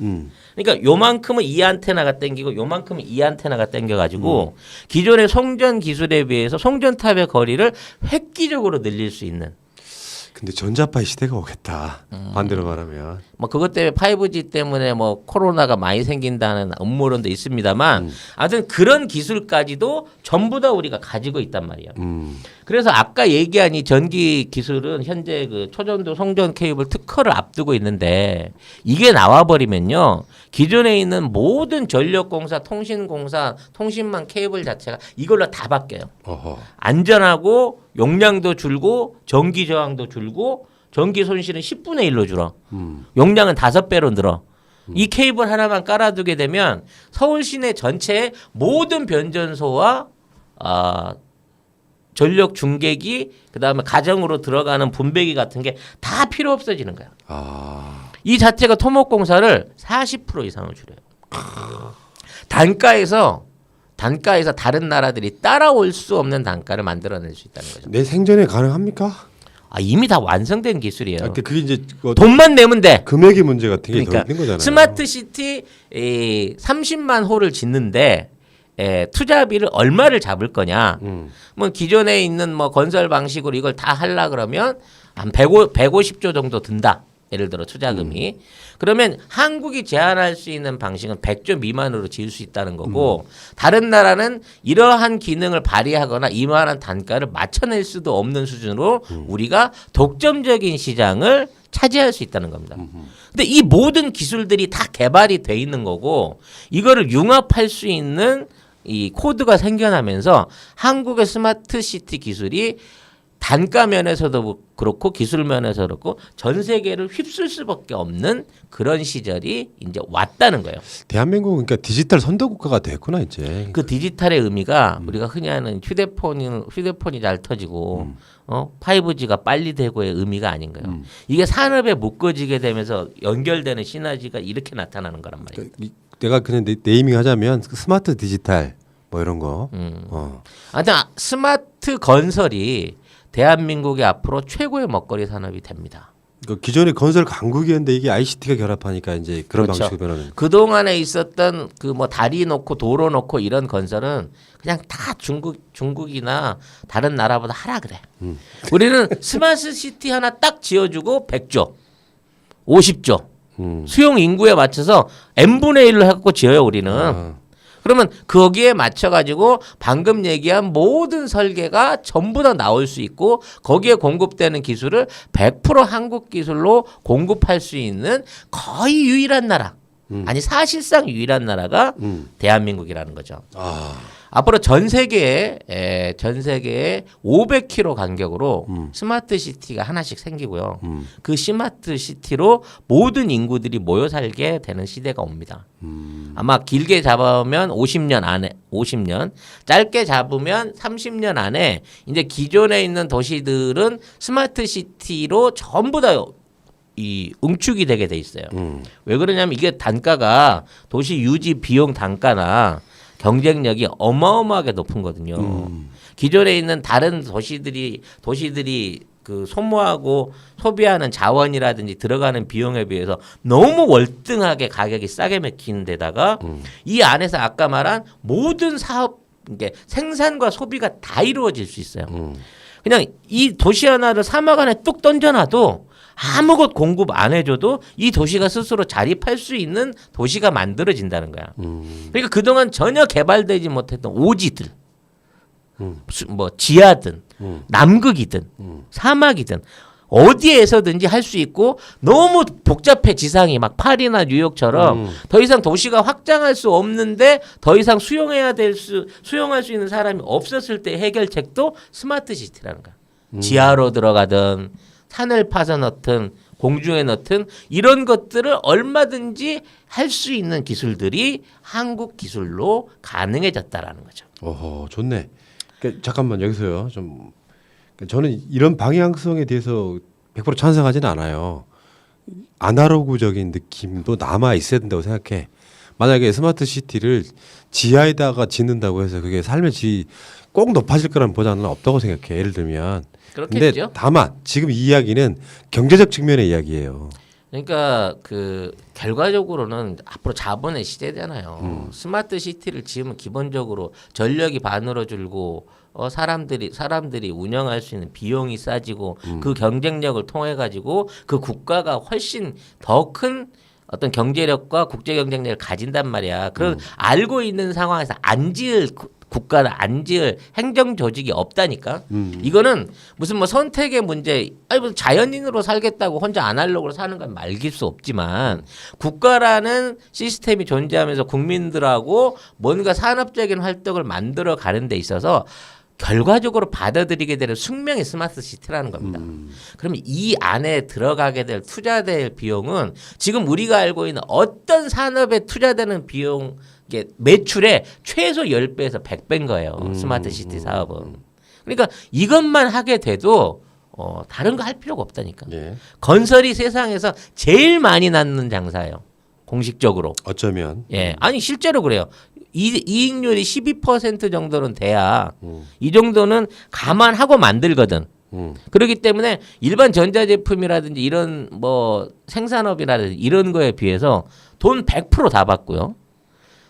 그러니까 요만큼은 이 안테나가 땡기고 요만큼은 이 안테나가 땡겨 가지고 기존의 송전 기술에 비해서 송전탑의 거리를 획기적으로 늘릴 수 있는. 근데 전자파의 시대가 오겠다. 반대로 말하면. 뭐 그것 때문에 5G 때문에 뭐 코로나가 많이 생긴다는 음모론도 있습니다만 아무튼 그런 기술까지도 전부 다 우리가 가지고 있단 말이에요. 그래서 아까 얘기한 이 전기 기술은 현재 그 초전도 송전 케이블 특허를 앞두고 있는데 이게 나와버리면요. 기존에 있는 모든 전력공사, 통신공사, 통신망 케이블 자체가 이걸로 다 바뀌어요. 어허. 안전하고 용량도 줄고 전기 저항도 줄고 전기 손실은 10분의 1로 줄어. 용량은 5배로 늘어. 이 케이블 하나만 깔아두게 되면 서울 시내 전체의 모든 변전소와 전력 중계기 그다음에 가정으로 들어가는 분배기 같은 게 다 필요 없어지는 거야. 이 자체가 토목공사를 40% 이상을 줄여요. 단가에서 다른 나라들이 따라올 수 없는 단가를 만들어낼 수 있다는 거죠. 내 생전에 가능합니까? 이미 다 완성된 기술이에요. 그게 이제 돈만 내면 돼. 금액의 문제 같은 게 더 그러니까 있는 거잖아요. 스마트 시티 30만 호를 짓는데 투자비를 얼마를 잡을 거냐? 뭐 기존에 있는 뭐 건설 방식으로 이걸 다 하려 그러면 한 150조 정도 든다. 예를 들어 투자금이. 그러면 한국이 제한할 수 있는 방식은 100조 미만으로 지을 수 있다는 거고 다른 나라는 이러한 기능을 발휘하거나 이만한 단가를 맞춰낼 수도 없는 수준으로 우리가 독점적인 시장을 차지할 수 있다는 겁니다. 근데 이 모든 기술들이 다 개발이 돼 있는 거고 이거를 융합할 수 있는 이 코드가 생겨나면서 한국의 스마트 시티 기술이 단가 면에서도 그렇고 기술 면에서 그렇고 전 세계를 휩쓸 수밖에 없는 그런 시절이 이제 왔다는 거예요. 대한민국은 그러니까 디지털 선도 국가가 됐구나 이제. 그 디지털의 의미가 우리가 흔히 하는 휴대폰이 잘 터지고 5G가 빨리 되고의 의미가 아닌 거예요. 이게 산업에 묶어지게 되면서 연결되는 시너지가 이렇게 나타나는 거란 말이에요. 그러니까 내가 그냥 네이밍 하자면 스마트 디지털 뭐 이런 거. 하여튼 스마트 건설이 대한민국의 앞으로 최고의 먹거리 산업이 됩니다. 그 기존의 건설 강국이었는데 이게 ICT가 결합하니까 이제 그런 그렇죠. 방식으로 변하는. 그 동안에 있었던 그 뭐 다리 놓고 도로 놓고 이런 건설은 그냥 다 중국이나 다른 나라보다 하라 그래. 우리는 스마트 시티 하나 딱 지어주고 100조, 50조 수용 인구에 맞춰서 n분의 1로 해갖고 지어요 우리는. 그러면 거기에 맞춰가지고 방금 얘기한 모든 설계가 전부 다 나올 수 있고 거기에 공급되는 기술을 100% 한국 기술로 공급할 수 있는 거의 유일한 나라. 아니 사실상 유일한 나라가 대한민국이라는 거죠. 앞으로 전 세계에 500km 간격으로 스마트 시티가 하나씩 생기고요. 그 스마트 시티로 모든 인구들이 모여 살게 되는 시대가 옵니다. 아마 길게 잡으면 50년, 짧게 잡으면 30년 안에 이제 기존에 있는 도시들은 스마트 시티로 전부 다 이 응축이 되게 돼 있어요. 왜 그러냐면 이게 단가가 도시 유지 비용 단가나 경쟁력이 어마어마하게 높은 거거든요. 기존에 있는 다른 도시들이 그 소모하고 소비하는 자원이라든지 들어가는 비용에 비해서 너무 월등하게 가격이 싸게 맥히는 데다가 이 안에서 아까 말한 모든 사업 이게 생산과 소비가 다 이루어질 수 있어요. 그냥 이 도시 하나를 사막 안에 뚝 던져놔도 아무것 공급 안 해줘도 이 도시가 스스로 자립할 수 있는 도시가 만들어진다는 거야. 그러니까 그동안 전혀 개발되지 못했던 오지들, 뭐 지하든 남극이든 사막이든 어디에서든지 할 수 있고 너무 복잡해 지상이 막 파리나 뉴욕처럼 더 이상 도시가 확장할 수 없는데 더 이상 수용할 수 있는 사람이 없었을 때 해결책도 스마트 시티라는 거야. 지하로 들어가든 산을 파서 넣든 공중에 넣든 이런 것들을 얼마든지 할 수 있는 기술들이 한국 기술로 가능해졌다라는 거죠. 어허, 좋네. 그러니까 잠깐만 여기서요. 좀 그러니까 저는 이런 방향성에 대해서 100% 찬성하지는 않아요. 아날로그적인 느낌도 남아 있어야 된다고 생각해. 만약에 스마트 시티를 지하에다가 짓는다고 해서 그게 삶의 질이 꼭 높아질 거라는 보장은 없다고 생각해. 예를 들면. 그렇겠죠. 근데 다만 지금 이 이야기는 경제적 측면의 이야기예요. 그러니까 그 결과적으로는 앞으로 자본의 시대잖아요. 스마트 시티를 지으면 기본적으로 전력이 반으로 줄고 사람들이 운영할 수 있는 비용이 싸지고 그 경쟁력을 통해 가지고 그 국가가 훨씬 더 큰 어떤 경제력과 국제 경쟁력을 가진단 말이야. 그걸 알고 있는 상황에서 안 지을 국가는 안 지을 행정 조직이 없다니까. 이거는 무슨 뭐 선택의 문제, 아니 무슨 자연인으로 살겠다고 혼자 아날로그로 사는 건 말길 수 없지만 국가라는 시스템이 존재하면서 국민들하고 뭔가 산업적인 활동을 만들어 가는 데 있어서 결과적으로 받아들이게 되는 숙명이 스마트 시티라는 겁니다. 그럼 이 안에 들어가게 될 투자될 비용은 지금 우리가 알고 있는 어떤 산업에 투자되는 비용 매출의 최소 10배에서 100배인 거예요. 스마트 시티 사업은. 그러니까 이것만 하게 돼도 다른 거 할 필요가 없다니까. 예. 건설이 세상에서 제일 많이 낳는 장사예요. 공식적으로. 어쩌면. 예. 아니 실제로 그래요. 이익률이 12% 정도는 돼야 이 정도는 감안하고 만들거든. 그렇기 때문에 일반 전자제품이라든지 이런 뭐 생산업이라든지 이런 거에 비해서 돈 100% 다 받고요.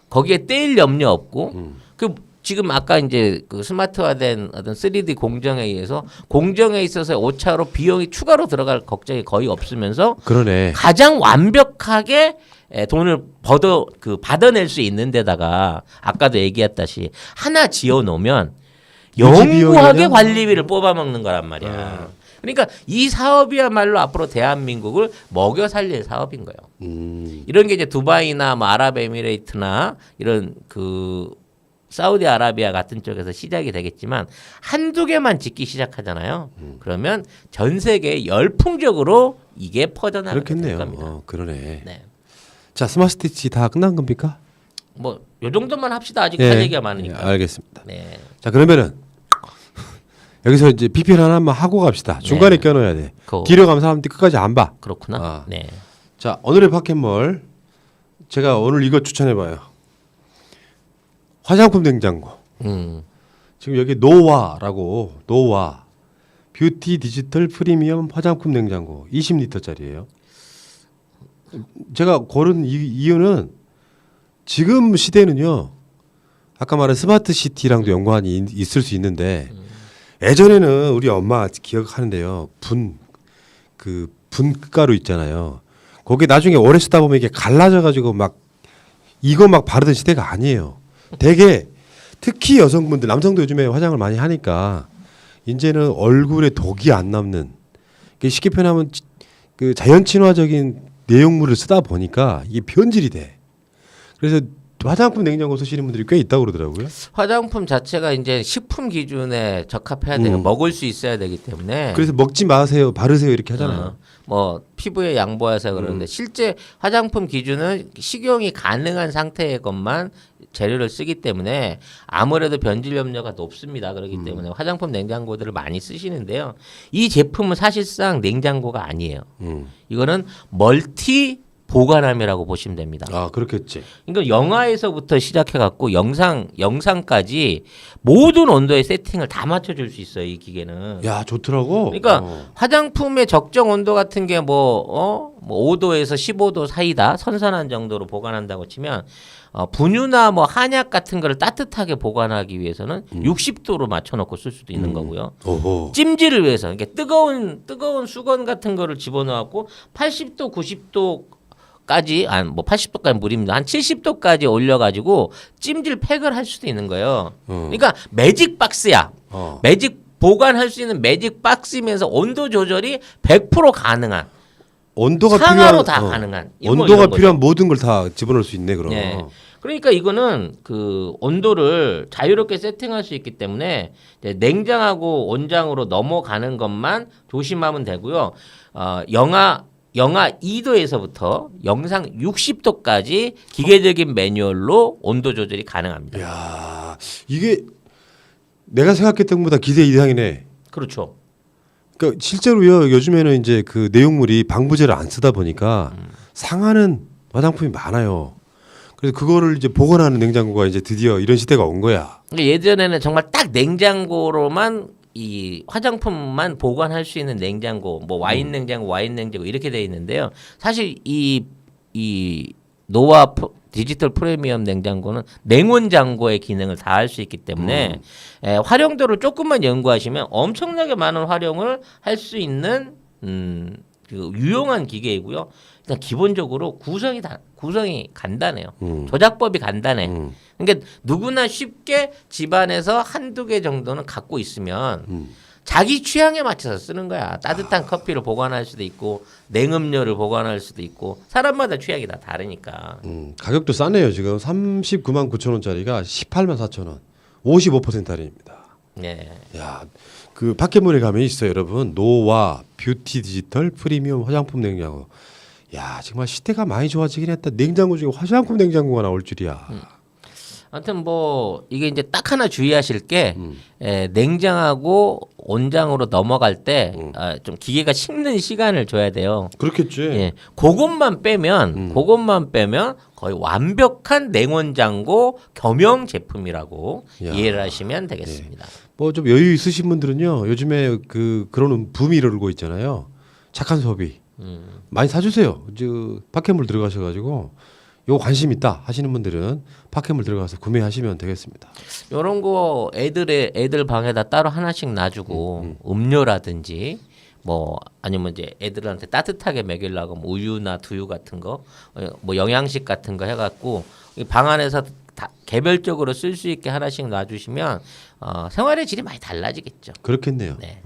거기에 떼일 염려 없고 그 지금 아까 이제 그 스마트화된 어떤 3D 공정에 의해서 공정에 있어서 오차로 비용이 추가로 들어갈 걱정이 거의 없으면서 그러네. 가장 완벽하게 돈을 받아낼 수 있는 데다가 아까도 얘기했다시 하나 지어 놓으면 영구하게 관리비를 뽑아먹는 거란 말이야. 그러니까 이 사업이야말로 앞으로 대한민국을 먹여 살릴 사업인 거예요. 이런 게 이제 두바이나 뭐 아랍에미레이트나 이런 그 사우디아라비아 같은 쪽에서 시작이 되겠지만 한두 개만 짓기 시작하잖아요. 그러면 전 세계에 열풍적으로 이게 퍼져나가게 될 그렇겠네요. 겁니다. 그러네. 네. 자, 스마트 스티치 다 끝난 겁니까? 뭐 요 정도만 합시다. 아직 할 얘기가 많으니까. 알겠습니다. 네. 자, 그러면은 여기서 이제 PPL 하나만 하고 갑시다. 중간에 껴넣어야 돼. 뒤로 가면 사람들이 끝까지 안 봐. 그렇구나. 아. 네. 자, 오늘의 팟캐몰 제가 오늘 이거 추천해봐요. 화장품 냉장고. 지금 여기 노와라고 노와 뷰티 디지털 프리미엄 화장품 냉장고 20리터짜리예요. 제가 고른 이유는 지금 시대는요. 아까 말한 스마트 시티랑도 연관이 있을 수 있는데 예전에는 우리 엄마 기억하는데요. 분가루 있잖아요. 거기 나중에 오래 쓰다 보면 이게 갈라져 가지고 막 이거 막 바르던 시대가 아니에요. 되게 특히 여성분들, 남성도 요즘에 화장을 많이 하니까 이제는 얼굴에 독이 안 남는 쉽게 표현하면 그 자연 친화적인 내용물을 쓰다 보니까 이게 변질이 돼. 그래서 화장품 냉장고 쓰시는 분들이 꽤 있다고 그러더라고요. 화장품 자체가 이제 식품 기준에 적합해야 돼요. 먹을 수 있어야 되기 때문에. 그래서 먹지 마세요, 바르세요 이렇게 하잖아요. 뭐 피부에 양보해서 그러는데 실제 화장품 기준은 식용이 가능한 상태의 것만 재료를 쓰기 때문에 아무래도 변질 염려가 높습니다. 그렇기 때문에 화장품 냉장고들을 많이 쓰시는데요. 이 제품은 사실상 냉장고가 아니에요. 이거는 멀티 보관함이라고 보시면 됩니다. 아, 그렇겠지. 그러니까 영하에서부터 시작해갖고 영상까지 모든 온도의 세팅을 다 맞춰줄 수 있어요. 이 기계는. 야, 좋더라고. 그러니까 화장품의 적정 온도 같은 게 뭐 5도에서 15도 사이다 선선한 정도로 보관한다고 치면 분유나 뭐 한약 같은 거를 따뜻하게 보관하기 위해서는 60도로 맞춰놓고 쓸 수도 있는 거고요. 오호. 찜질을 위해서 그러니까 뜨거운 수건 같은 거를 집어넣고 80도, 90도 까지 뭐 80도까지 무리입니다. 한 70도까지 올려가지고 찜질 팩을 할 수도 있는 거예요. 그러니까 매직 박스야. 매직 보관할 수 있는 매직 박스이면서 온도 조절이 100% 가능한. 온도가 상하로 필요한 다 가능한. 온도가 필요한 모든 걸 다 집어넣을 수 있네 그럼. 네. 그러니까 이거는 그 온도를 자유롭게 세팅할 수 있기 때문에 냉장하고 온장으로 넘어가는 것만 조심하면 되고요. 영하 2도에서부터 영상 60도까지 기계적인 매뉴얼로 온도 조절이 가능합니다. 야, 이게 내가 생각했던 것보다 기대 이상이네. 그렇죠. 그러니까 실제로요. 요즘에는 이제 그 내용물이 방부제를 안 쓰다 보니까 상하는 화장품이 많아요. 그래서 그거를 이제 보관하는 냉장고가 이제 드디어 이런 시대가 온 거야. 그러니까 예전에는 정말 딱 냉장고로만 이 화장품만 보관할 수 있는 냉장고, 뭐 와인 냉장고 이렇게 돼 있는데요. 사실 이 노아 디지털 프리미엄 냉장고는 냉온장고의 기능을 다 할 수 있기 때문에 활용도를 조금만 연구하시면 엄청나게 많은 활용을 할 수 있는 그 유용한 기계이고요. 일단 기본적으로 구성이 간단해요. 조작법이 간단해. 그러니까 누구나 쉽게 집안에서 한두 개 정도는 갖고 있으면 자기 취향에 맞춰서 쓰는 거야. 따뜻한 커피를 보관할 수도 있고 냉음료를 보관할 수도 있고 사람마다 취향이 다 다르니까. 가격도 싸네요. 지금 39만 9천 원짜리가 18만 4천 원. 55% 할인입니다. 네. 야, 그 파켓몰에 가면 있어요, 여러분. 노와 뷰티 디지털 프리미엄 화장품 냉장고. 야, 정말 시대가 많이 좋아지긴 했다. 냉장고 중에 화장품 냉장고가 나올 줄이야. 아무튼 뭐 이게 이제 딱 하나 주의하실 게 냉장하고 온장으로 넘어갈 때 좀 기계가 식는 시간을 줘야 돼요. 그렇겠지. 예, 그것만 빼면 거의 완벽한 냉온장고 겸용 제품이라고 야. 이해를 하시면 되겠습니다. 뭐 좀 여유 있으신 분들은요. 요즘에 그런 붐이 이르고 있잖아요. 착한 소비. 많이 사주세요. 파켓몰 들어가셔가지고 요 관심 있다 하시는 분들은 파켓몰 들어가서 구매하시면 되겠습니다. 이런 거 애들 방에다 따로 하나씩 놔주고 음료라든지 뭐 아니면 이제 애들한테 따뜻하게 먹이려고 뭐 우유나 두유 같은 거 뭐 영양식 같은 거 해갖고 방 안에서 다 개별적으로 쓸 수 있게 하나씩 놔주시면 생활의 질이 많이 달라지겠죠. 그렇겠네요. 네.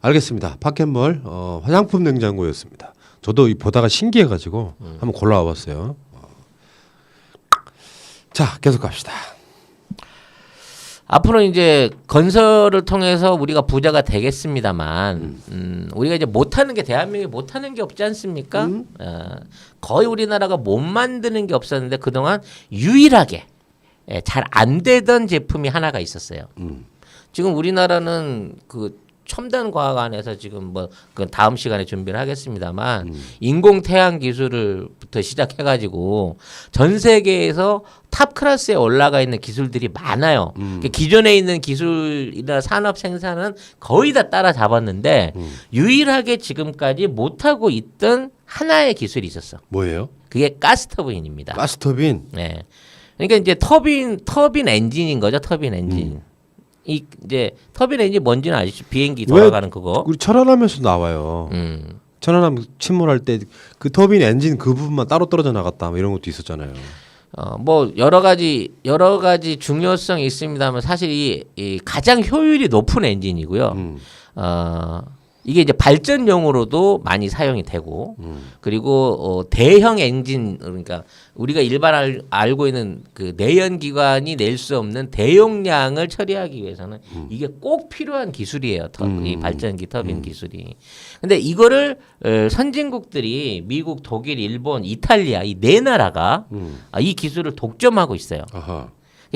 알겠습니다. 파켓몰 화장품 냉장고였습니다. 저도 보다가 신기해가지고 한번 골라와봤어요. 자, 계속 갑시다. 앞으로 이제 건설을 통해서 우리가 부자가 되겠습니다만, 우리가 이제 못하는 게 대한민국이 못하는 게 없지 않습니까? 거의 우리나라가 못 만드는 게 없었는데 그동안 유일하게 잘 안 되던 제품이 하나가 있었어요. 지금 우리나라는 그 첨단 과학 안에서 지금 뭐 그 다음 시간에 준비를 하겠습니다만 인공 태양 기술을부터 시작해가지고 전 세계에서 탑 클래스에 올라가 있는 기술들이 많아요. 기존에 있는 기술이나 산업 생산은 거의 다 따라잡았는데 유일하게 지금까지 못하고 있던 하나의 기술이 있었어. 뭐예요? 그게 가스터빈입니다. 가스터빈. 네. 그러니까 이제 터빈 엔진인 거죠. 터빈 엔진. 이 이제 터빈 엔진 뭔지는 아시죠? 비행기 돌아가는 그거. 우리 천안함에서 나와요. 천안함 침몰할 때 그 터빈 엔진 그 부분만 따로 떨어져 나갔다 뭐 이런 것도 있었잖아요. 뭐 여러 가지 중요성이 있습니다만 사실 이 가장 효율이 높은 엔진이고요. 이게 이제 발전용으로도 많이 사용이 되고 그리고 대형 엔진 그러니까 우리가 일반 알고 있는 그 내연기관이 낼 수 없는 대용량을 처리하기 위해서는 이게 꼭 필요한 기술이에요. 이 발전기 터빈 기술이. 근데 이거를 선진국들이 미국, 독일, 일본, 이탈리아 이 네 나라가 이 기술을 독점하고 있어요. 아하.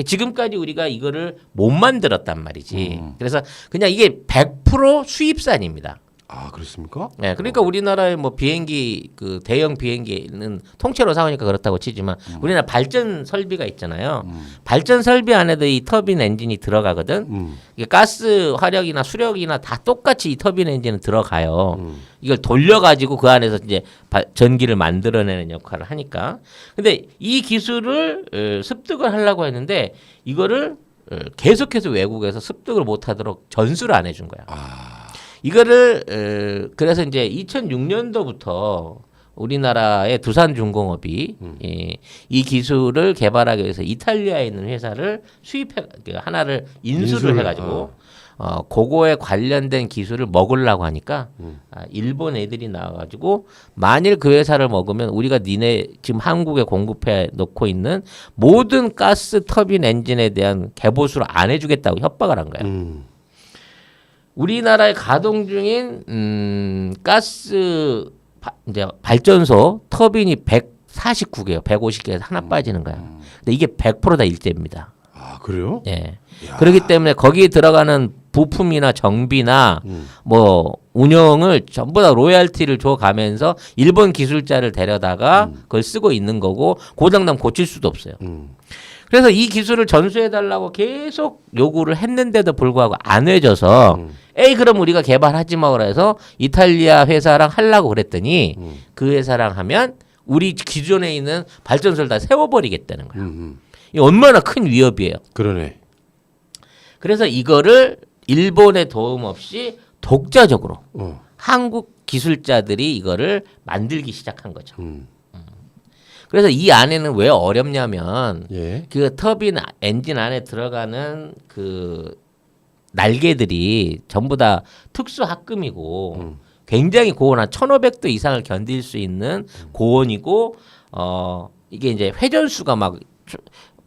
지금까지 우리가 이거를 못 만들었단 말이지. 그래서 그냥 이게 100% 수입산입니다. 아 그렇습니까? 네, 그러니까 우리나라의 뭐 비행기 그 대형 비행기는 통째로 사오니까 그렇다고 치지만 우리나라 발전 설비가 있잖아요. 발전 설비 안에도 이 터빈 엔진이 들어가거든. 이게 가스 화력이나 수력이나 다 똑같이 이 터빈 엔진은 들어가요. 이걸 돌려가지고 그 안에서 이제 전기를 만들어내는 역할을 하니까. 근데 이 기술을 습득을 하려고 했는데 이거를 계속해서 외국에서 습득을 못하도록 전수를 안 해준 거야. 이거를 그래서 이제 2006년도부터 우리나라의 두산중공업이 이 기술을 개발하기 위해서 이탈리아에 있는 회사를 하나를 인수를 해가지고 그거에 관련된 기술을 먹으려고 하니까 일본 애들이 나와가지고 만일 그 회사를 먹으면 우리가 니네 지금 한국에 공급해 놓고 있는 모든 가스 터빈 엔진에 대한 개보수를 안 해주겠다고 협박을 한 거예요. 우리나라에 가동 중인 가스 이제 발전소 터빈이 149개요. 150개에서 하나 빠지는 거야. 근데 이게 100%다 일제입니다. 아 그래요? 예. 그렇기 때문에 거기에 들어가는 부품이나 정비나 뭐 운영을 전부 다 로열티를 줘가면서 일본 기술자를 데려다가 그걸 쓰고 있는 거고 고장나면 고칠 수도 없어요. 그래서 이 기술을 전수해달라고 계속 요구를 했는데도 불구하고 안 해줘서 에이 그럼 우리가 개발하지 마라 해서 이탈리아 회사랑 하려고 그랬더니 그 회사랑 하면 우리 기존에 있는 발전소를 다 세워버리겠다는 거야. 이 얼마나 큰 위협이에요. 그러네. 그래서 이거를 일본의 도움 없이 독자적으로 한국 기술자들이 이거를 만들기 시작한 거죠. 그래서 이 안에는 왜 어렵냐면 예. 그 터빈 엔진 안에 들어가는 그 날개들이 전부 다 특수 합금이고 굉장히 고온 한 1500도 이상을 견딜 수 있는 고온이고 이게 이제 회전수가 막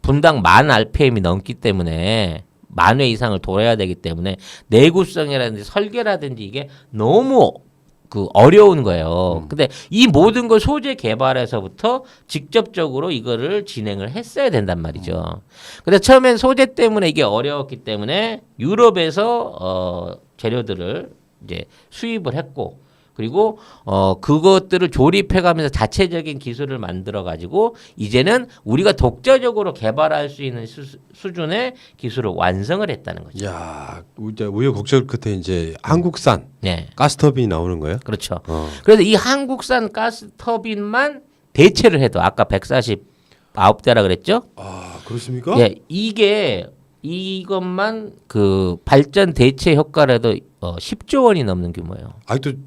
분당 10,000rpm이 넘기 때문에 10,000회 이상을 돌아야 되기 때문에 내구성이라든지 설계라든지 이게 너무 그 어려운 거예요. 근데 이 모든 걸 소재 개발에서부터 직접적으로 이거를 진행을 했어야 된단 말이죠. 근데 처음엔 소재 때문에 이게 어려웠기 때문에 유럽에서 재료들을 이제 수입을 했고 그리고 그것들을 조립해가면서 자체적인 기술을 만들어 가지고 이제는 우리가 독자적으로 개발할 수 있는 수준의 기술을 완성을 했다는 거죠. 야, 우여곡절 끝에 이제 한국산 네. 가스터빈이 나오는 거예요? 그렇죠. 그래서 이 한국산 가스터빈만 대체를 해도 아까 149대라 그랬죠? 아, 그렇습니까? 예, 이것만 그 발전 대체 효과라도 10조 원이 넘는 규모예요.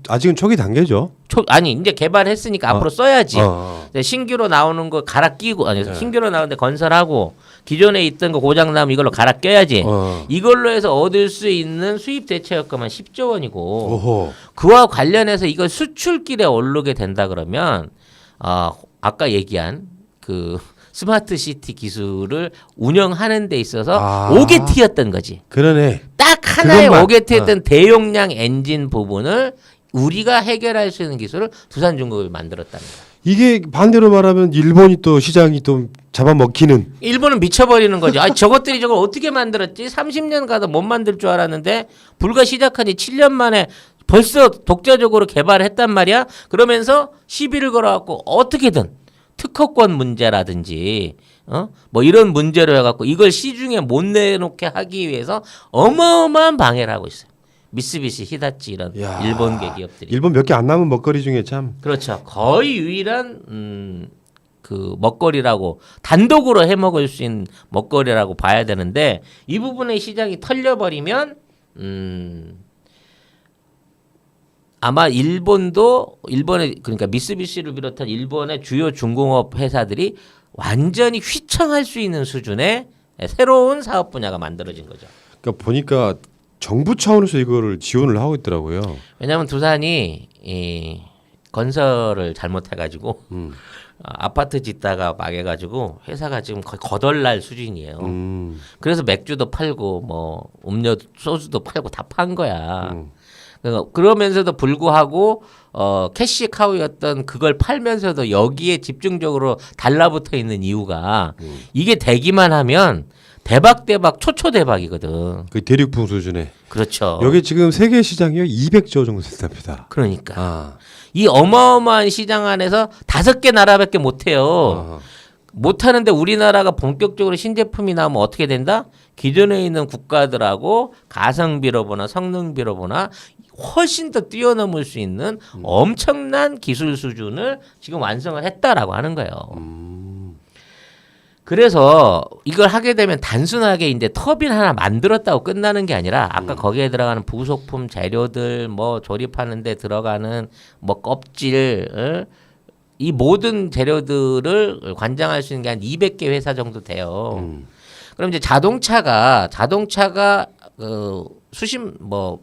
아직은 초기 단계죠. 아니 이제 개발했으니까 앞으로 써야지. 네. 신규로 나오는 거 갈아 끼고 신규로 나오는데 건설하고 기존에 있던 거 고장 나면 이걸로 갈아 껴야지. 이걸로 해서 얻을 수 있는 수입 대체 효과만 10조 원이고 오호. 그와 관련해서 이걸 수출길에 오르게 된다 그러면 아까 얘기한 그 스마트 시티 기술을 운영하는 데 있어서 아. 오게티였던 거지. 그러네. 딱 하나의 그것만. 오게티였던 대용량 엔진 부분을 우리가 해결할 수 있는 기술을 두산중공업이 만들었다는 거야. 이게 반대로 말하면 일본이 또 시장이 또 잡아먹히는. 일본은 미쳐버리는 거죠. 아, 저것들이 저걸 어떻게 만들었지? 30년 가도 못 만들 줄 알았는데 불과 시작한 지 7년 만에 벌써 독자적으로 개발을 했단 말이야. 그러면서 시비를 걸어갖고 어떻게든 특허권 문제라든지 뭐 이런 문제로 해갖고 이걸 시중에 못 내놓게 하기 위해서 어마어마한 방해를 하고 있어요. 미쓰비시, 히다치 이런 야, 일본계 기업들이. 일본 몇 개 안 남은 먹거리 중에 참. 그렇죠. 거의 유일한 그 먹거리라고 단독으로 해 먹을 수 있는 먹거리라고 봐야 되는데 이 부분의 시장이 털려버리면 아마 일본의 그러니까 미쓰비시를 비롯한 일본의 주요 중공업 회사들이 완전히 휘청할 수 있는 수준의 새로운 사업 분야가 만들어진 거죠. 그러니까 보니까 정부 차원에서 이거를 지원을 하고 있더라고요. 왜냐하면 두산이 이 건설을 잘못해가지고 아파트 짓다가 망해가지고 회사가 지금 거의 거덜날 수준이에요. 그래서 맥주도 팔고 뭐 음료 소주도 팔고 다 판 거야. 그러면서도 불구하고 캐시 카우였던 그걸 팔면서도 여기에 집중적으로 달라붙어 있는 이유가 이게 되기만 하면 대박 초초 대박이거든. 그 대륙풍 수준에. 그렇죠. 여기 지금 세계 시장이요 200조 정도 된답니다. 그러니까 아. 이 어마어마한 시장 안에서 5개 나라밖에 못해요. 못하는데 우리나라가 본격적으로 신제품이 나오면 어떻게 된다? 기존에 있는 국가들하고 가성비로 보나 성능비로 보나 훨씬 더 뛰어넘을 수 있는 엄청난 기술 수준을 지금 완성을 했다라고 하는 거예요. 그래서 이걸 하게 되면 단순하게 이제 터빈 하나 만들었다고 끝나는 게 아니라 아까 거기에 들어가는 부속품 재료들 뭐 조립하는 데 들어가는 뭐 껍질 이 모든 재료들을 관장할 수 있는 게 한 200개 회사 정도 돼요. 그럼 이제 자동차가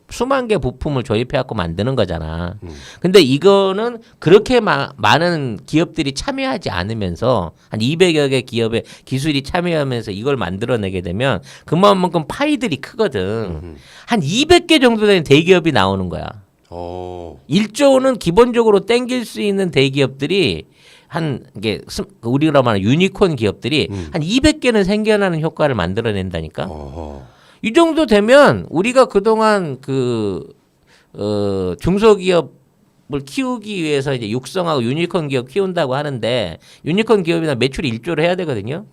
수만 개 부품을 조립해 갖고 만드는 거잖아. 근데 이거는 그렇게 많은 기업들이 참여하지 않으면서 한 200여 개 기업의 기술이 참여하면서 이걸 만들어내게 되면 그만큼 파이들이 크거든. 한 200개 정도 되는 대기업이 나오는 거야. 1조는 기본적으로 땡길 수 있는 대기업들이 이게 우리가 말하는 유니콘 기업들이 한 200개는 생겨나는 효과를 만들어낸다니까. 이 정도 되면 우리가 그동안 중소기업을 키우기 위해서 이제 육성하고 유니콘 기업 키운다고 하는데 유니콘 기업이나 매출이 1조를 해야 되거든요.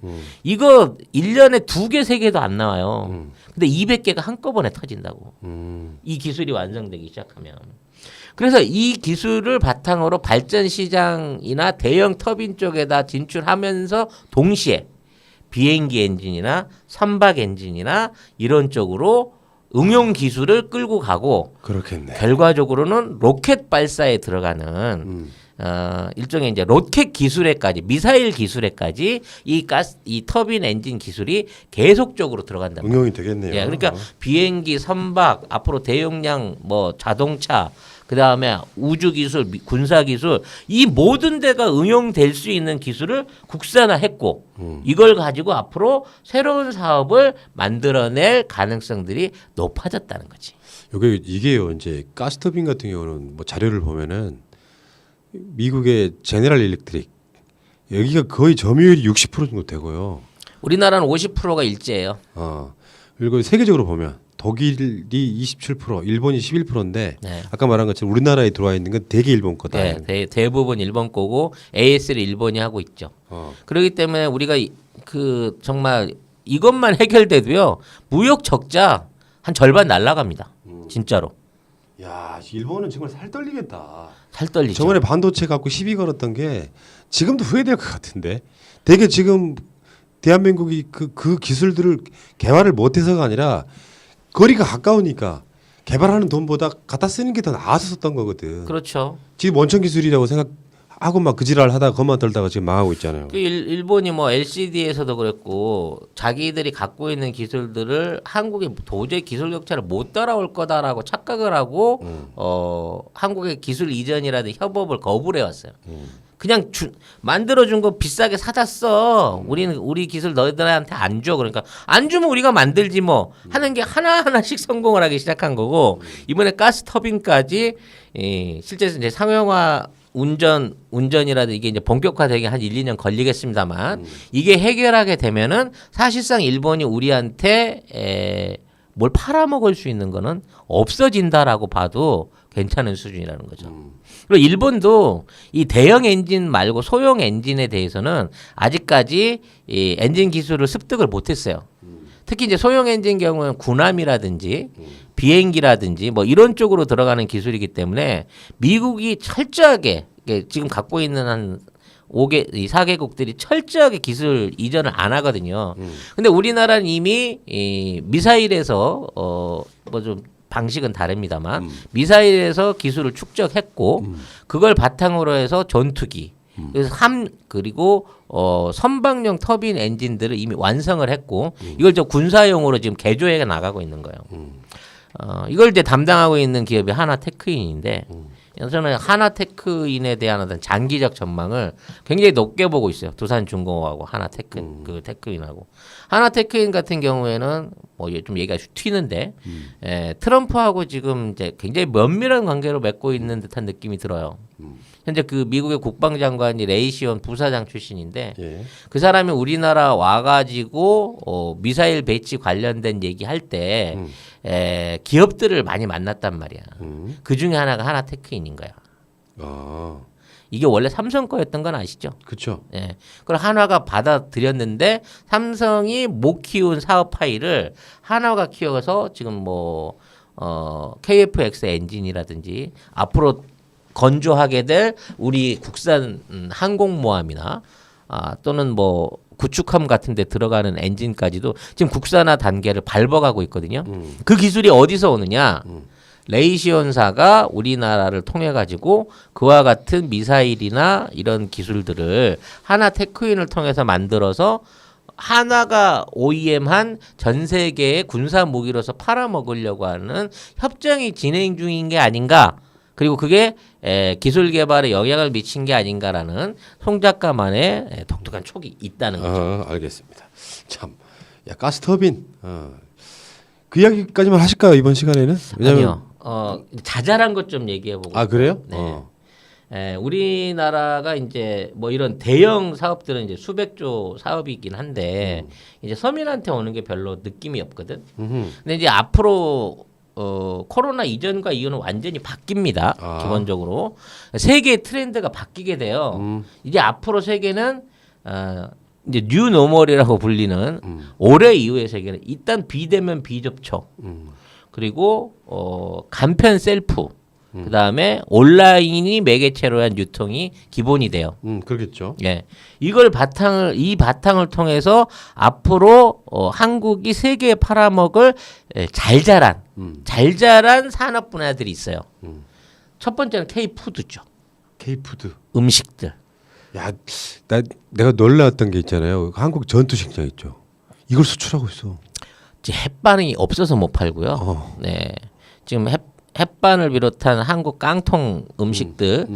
이거 1년에 2개, 3개도 안 나와요. 근데 200개가 한꺼번에 터진다고. 이 기술이 완성되기 시작하면. 그래서 이 기술을 바탕으로 발전 시장이나 대형 터빈 쪽에다 진출하면서 동시에 비행기 엔진이나 선박 엔진이나 이런 쪽으로 응용 기술을 끌고 가고 그렇겠네. 결과적으로는 로켓 발사에 들어가는 일종의 이제 로켓 기술에까지 미사일 기술에까지 이 터빈 엔진 기술이 계속적으로 들어간다. 응용이 되겠네요. 예, 그러니까 비행기, 선박, 앞으로 대용량 뭐 자동차 그다음에 우주 기술, 군사 기술 이 모든 데가 응용될 수 있는 기술을 국산화했고 이걸 가지고 앞으로 새로운 사업을 만들어낼 가능성들이 높아졌다는 거지. 이게요. 이제 가스터빈 같은 경우는 뭐 자료를 보면은 미국의 제네럴 일렉트릭 여기가 거의 점유율이 60% 정도 되고요. 우리나라는 50%가 일제예요. 그리고 세계적으로 보면 독일이 27%, 일본이 11%인데 네. 아까 말한 것처럼 우리나라에 들어와 있는 건 대개 일본 거다. 네, 대부분 일본 거고 AS를 일본이 하고 있죠. 그렇기 때문에 우리가 정말 이것만 해결돼도요 무역 적자 한 절반 날라갑니다. 진짜로. 야, 일본은 정말 살 떨리겠다. 살 떨리죠. 저번에 반도체 갖고 시비 걸었던 게 지금도 후회될 것 같은데. 되게 지금 대한민국이 그 기술들을 개발을 못해서가 아니라 거리가 가까우니까 개발하는 돈보다 갖다 쓰는 게 더 나아서 썼던 거거든. 그렇죠. 지금 원천 기술이라고 하고 막 그 지랄 하다가 그만 떨다가 지금 망하고 있잖아요. 그 일본이 뭐 LCD에서도 그랬고 자기들이 갖고 있는 기술들을 한국이 도저히 기술 격차를 못 따라올 거다라고 착각을 하고 한국의 기술 이전이라든 협업을 거부를 해왔어요. 그냥 만들어준 거 비싸게 사다 써. 우리 기술 너희들한테 안 줘. 그러니까 안 주면 우리가 만들지 뭐 하는 게 하나하나씩 성공을 하기 시작한 거고 이번에 가스 터빈까지 실제 이제 상용화 운전이라도 이게 이제 본격화되게 한 1, 2년 걸리겠습니다만 이게 해결하게 되면은 사실상 일본이 우리한테 뭘 팔아먹을 수 있는 거는 없어진다라고 봐도 괜찮은 수준이라는 거죠. 그리고 일본도 이 대형 엔진 말고 소형 엔진에 대해서는 아직까지 이 엔진 기술을 습득을 못했어요. 특히 이제 소형 엔진 경우는 군함이라든지 비행기라든지 뭐 이런 쪽으로 들어가는 기술이기 때문에 미국이 철저하게 지금 갖고 있는 한 4개국들이 철저하게 기술 이전을 안 하거든요. 근데 우리나라는 이미 이 미사일에서 뭐 좀 방식은 다릅니다만 미사일에서 기술을 축적했고 그걸 바탕으로 해서 전투기 그래서 그리고 선박용 터빈 엔진들을 이미 완성을 했고 이걸 저 군사용으로 지금 개조해 나가고 있는 거예요. 이걸 이제 담당하고 있는 기업이 하나테크인인데 저는 하나테크인에 대한 어떤 장기적 전망을 굉장히 높게 보고 있어요. 두산중공업하고 그 테크인하고 하나테크인 같은 경우에는 뭐 좀 얘기가 튀는데 트럼프하고 지금 이제 굉장히 면밀한 관계로 맺고 있는 듯한 느낌이 들어요. 현재 그 미국의 국방장관이 레이시온 부사장 출신인데 그 사람이 우리나라 와가지고 미사일 배치 관련된 얘기할 때 기업들을 많이 만났단 말이야. 그 중에 하나가 하나테크인인 거야. 이게 원래 삼성 거였던 건 아시죠? 그렇죠. 예. 그걸 한화가 받아들였는데 삼성이 못 키운 사업 파일을 한화가 키워서 지금 뭐 KF-X 엔진이라든지 앞으로 건조하게 될 우리 국산 항공모함이나 또는 뭐 구축함 같은 데 들어가는 엔진까지도 지금 국산화 단계를 밟아가고 있거든요. 그 기술이 어디서 오느냐? 레이시온사가 우리나라를 통해 가지고 그와 같은 미사일이나 이런 기술들을 하나테크인을 통해서 만들어서 하나가 OEM한 전 세계의 군사 무기로서 팔아먹으려고 하는 협정이 진행 중인 게 아닌가. 그리고 그게 기술 개발에 영향을 미친 게 아닌가라는 송 작가만의 독특한 촉이 있다는 거죠. 알겠습니다. 참, 야 가스터빈 그 이야기까지만 하실까요 이번 시간에는? 아니요. 자잘한 것 좀 얘기해보고. 아 그래요? 네. 우리나라가 이제 뭐 이런 대형 사업들은 이제 수백조 사업이긴 한데 이제 서민한테 오는 게 별로 느낌이 없거든. 근데 이제 앞으로 코로나 이전과 이후는 완전히 바뀝니다. 기본적으로 세계의 트렌드가 바뀌게 돼요. 이제 앞으로 세계는 이제 뉴 노멀이라고 불리는 올해 이후의 세계는 일단 비대면 비접촉 그리고 간편 셀프 그다음에 온라인이 매개체로 한 유통이 기본이 돼요. 그렇겠죠. 예. 이 바탕을 통해서 앞으로 한국이 세계에 팔아먹을 잘 자란 산업 분야들이 있어요. 첫 번째는 K푸드죠. K푸드. 음식들. 야, 내가 놀랐던 게 있잖아요. 한국 전투식량 있죠. 이걸 수출하고 있어. 햇반이 없어서 못 팔고요. 네. 지금 햇반을 비롯한 한국 깡통 음식들,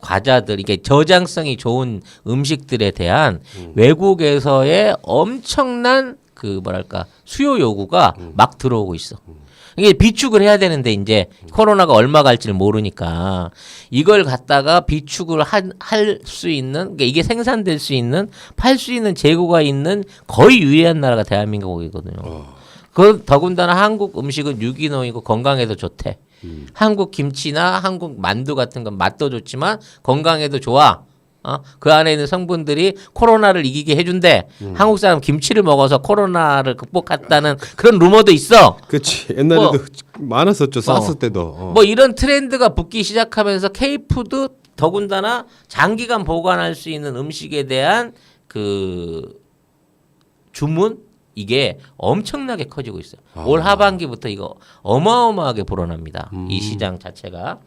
과자들 이게 저장성이 좋은 음식들에 대한 외국에서의 엄청난 그 뭐랄까 수요 요구가 막 들어오고 있어. 이게 비축을 해야 되는데 이제 코로나가 얼마 갈지를 모르니까 이걸 갖다가 비축을 할 수 있는 그러니까 이게 생산될 수 있는 팔 수 있는 재고가 있는 거의 유일한 나라가 대한민국이거든요. 그 더군다나 한국 음식은 유기농이고 건강에도 좋대. 한국 김치나 한국 만두 같은 건 맛도 좋지만 건강에도 좋아. 그 안에 있는 성분들이 코로나를 이기게 해준대. 한국 사람 김치를 먹어서 코로나를 극복했다는 그런 루머도 있어. 그렇지. 옛날에도 많았었죠. 사스 때도. 뭐 이런 트렌드가 붙기 시작하면서 K푸드 더군다나 장기간 보관할 수 있는 음식에 대한 그 주문 이게 엄청나게 커지고 있어요. 올 하반기부터 이거 어마어마하게 불어납니다. 이 시장 자체가.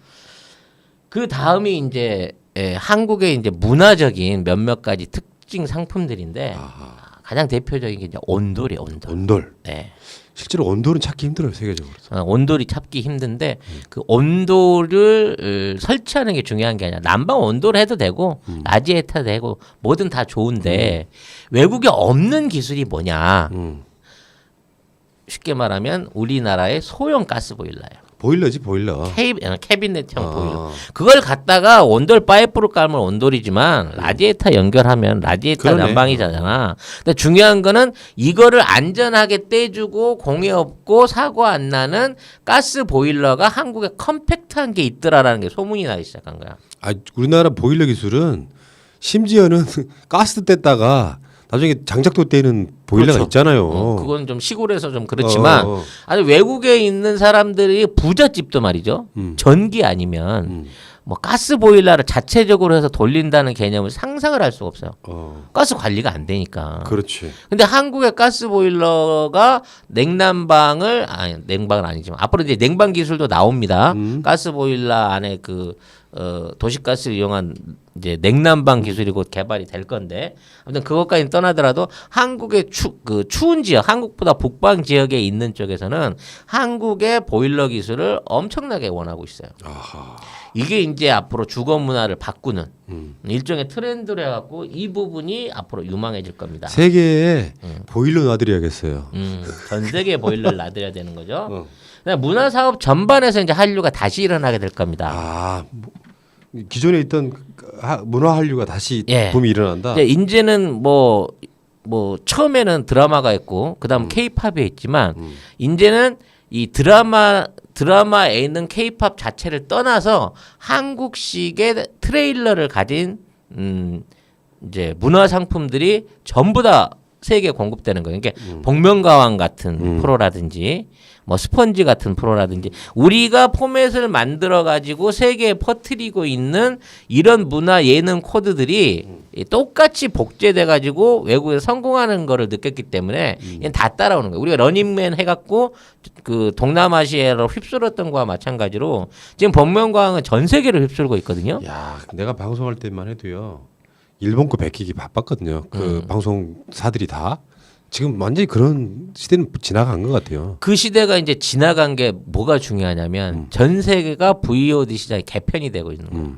그 다음이 이제 한국의 이제 문화적인 몇몇 가지 특징 상품들인데 가장 대표적인 게 이제 온돌이에요. 온돌. 온돌. 네. 실제로 온돌은 찾기 힘들어요 세계적으로. 온돌이 찾기 힘든데 그 온돌을 설치하는 게 중요한 게 아니라 난방 온돌 해도 되고 라지에이터 되고 뭐든 다 좋은데 외국에 없는 기술이 뭐냐? 쉽게 말하면 우리나라의 소형 가스 보일러예요. 보일러지 보일러. 캐비넷형 보일러. 그걸 갖다가 온돌 파이프로 깔면 온돌이지만 라디에이터 연결하면 라디에이터 그러네. 난방이잖아. 근데 중요한 거는 이거를 안전하게 떼주고 공해 없고 사고 안 나는 가스 보일러가 한국에 컴팩트한 게 있더라라는 게 소문이 나기 시작한 거야. 아 우리나라 보일러 기술은 심지어는 가스 뗐다가 나중에 장작도 떼는 보일러가 그렇죠. 있잖아요. 그건 좀 시골에서 좀 그렇지만 어. 아니 외국에 있는 사람들이 부잣집도 말이죠. 전기 아니면 뭐 가스 보일러를 자체적으로 해서 돌린다는 개념을 상상을 할 수가 없어요. 가스 관리가 안 되니까. 그렇지. 근데 한국의 가스 보일러가 냉난방을 냉방은 아니지만 앞으로 이제 냉방 기술도 나옵니다. 가스 보일러 안에 그 도시가스를 이용한 이제 냉난방 기술이 곧 개발이 될 건데 아무튼 그것까지는 떠나더라도 한국의 추운 지역, 한국보다 북방 지역에 있는 쪽에서는 한국의 보일러 기술을 엄청나게 원하고 있어요. 아하. 이게 이제 앞으로 주거 문화를 바꾸는 일종의 트렌드로 해갖고 이 부분이 앞으로 유망해질 겁니다. 세계에 보일러 놔드려야겠어요. 전 세계 보일러를 놔드려야 되는 거죠. 문화 사업 전반에서 이제 한류가 다시 일어나게 될 겁니다. 아 기존에 있던 문화 한류가 다시 예. 붐이 일어난다. 이제는 뭐 처음에는 드라마가 있고 그다음 K-팝이 있지만 이제는 이 드라마에 있는 K-팝 자체를 떠나서 한국식의 트레일러를 가진 이제 문화 상품들이 전부 다 세계에 공급되는 거예요. 그러니까 복면가왕 같은 프로라든지 뭐 스펀지 같은 프로라든지 우리가 포맷을 만들어 가지고 세계에 퍼뜨리고 있는 이런 문화 예능 코드들이 똑같이 복제돼 가지고 외국에서 성공하는 거를 느꼈기 때문에 얘는 다 따라오는 거예요. 우리가 러닝맨 해갖고 그 동남아시아로 휩쓸었던 거와 마찬가지로 지금 복면가왕은 전 세계를 휩쓸고 있거든요. 야 내가 방송할 때만 해도요. 일본 거 베끼기 바빴거든요. 그 방송사들이 다 지금 완전히 그런 시대는 지나간 것 같아요. 그 시대가 이제 지나간 게 뭐가 중요하냐면 전 세계가 VOD 시장이 개편이 되고 있는 거예요.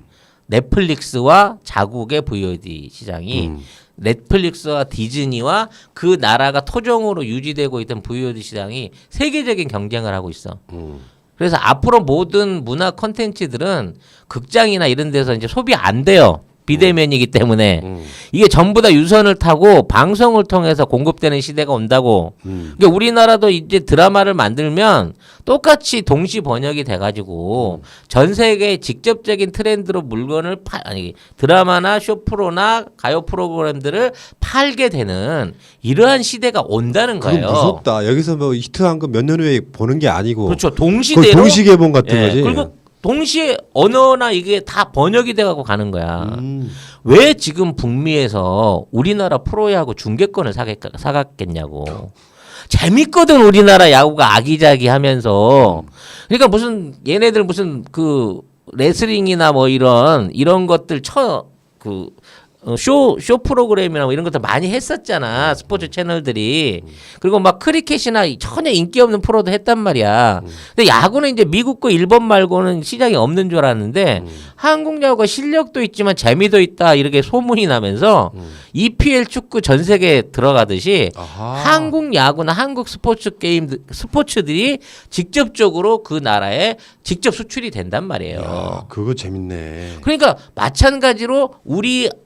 넷플릭스와 자국의 VOD 시장이 넷플릭스와 디즈니와 그 나라가 토종으로 유지되고 있던 VOD 시장이 세계적인 경쟁을 하고 있어. 그래서 앞으로 모든 문화 콘텐츠들은 극장이나 이런 데서 이제 소비 안 돼요. 비대면이기 때문에 이게 전부 다 유선을 타고 방송을 통해서 공급되는 시대가 온다고. 그러니까 우리나라도 이제 드라마를 만들면 똑같이 동시 번역이 돼가지고 전 세계의 직접적인 트렌드로 물건을 드라마나 쇼프로나 가요 프로그램들을 팔게 되는 이러한 시대가 온다는 그건 거예요. 무섭다. 여기서 뭐 히트한 거 몇 년 후에 보는 게 아니고. 그렇죠. 거의 동시대로 동시 개봉 같은 예, 거지. 그리고 동시에 언어나 이게 다 번역이 돼가고 가는 거야. 왜 지금 북미에서 우리나라 프로야구 중계권을 사갔겠냐고. 재밌거든 우리나라 야구가 아기자기하면서. 그러니까 무슨 얘네들 무슨 그 레슬링이나 뭐 이런 것들 쇼 프로그램이나 뭐 이런 것들 많이 했었잖아. 스포츠 채널들이. 그리고 막 크리켓이나 전혀 인기 없는 프로도 했단 말이야. 근데 야구는 이제 미국과 일본 말고는 시장이 없는 줄 알았는데 한국 야구가 실력도 있지만 재미도 있다 이렇게 소문이 나면서 EPL 축구 전 세계에 들어가듯이 한국 야구나 한국 스포츠들이 직접적으로 그 나라에 직접 수출이 된단 말이에요. 야, 그거 재밌네. 그러니까 마찬가지로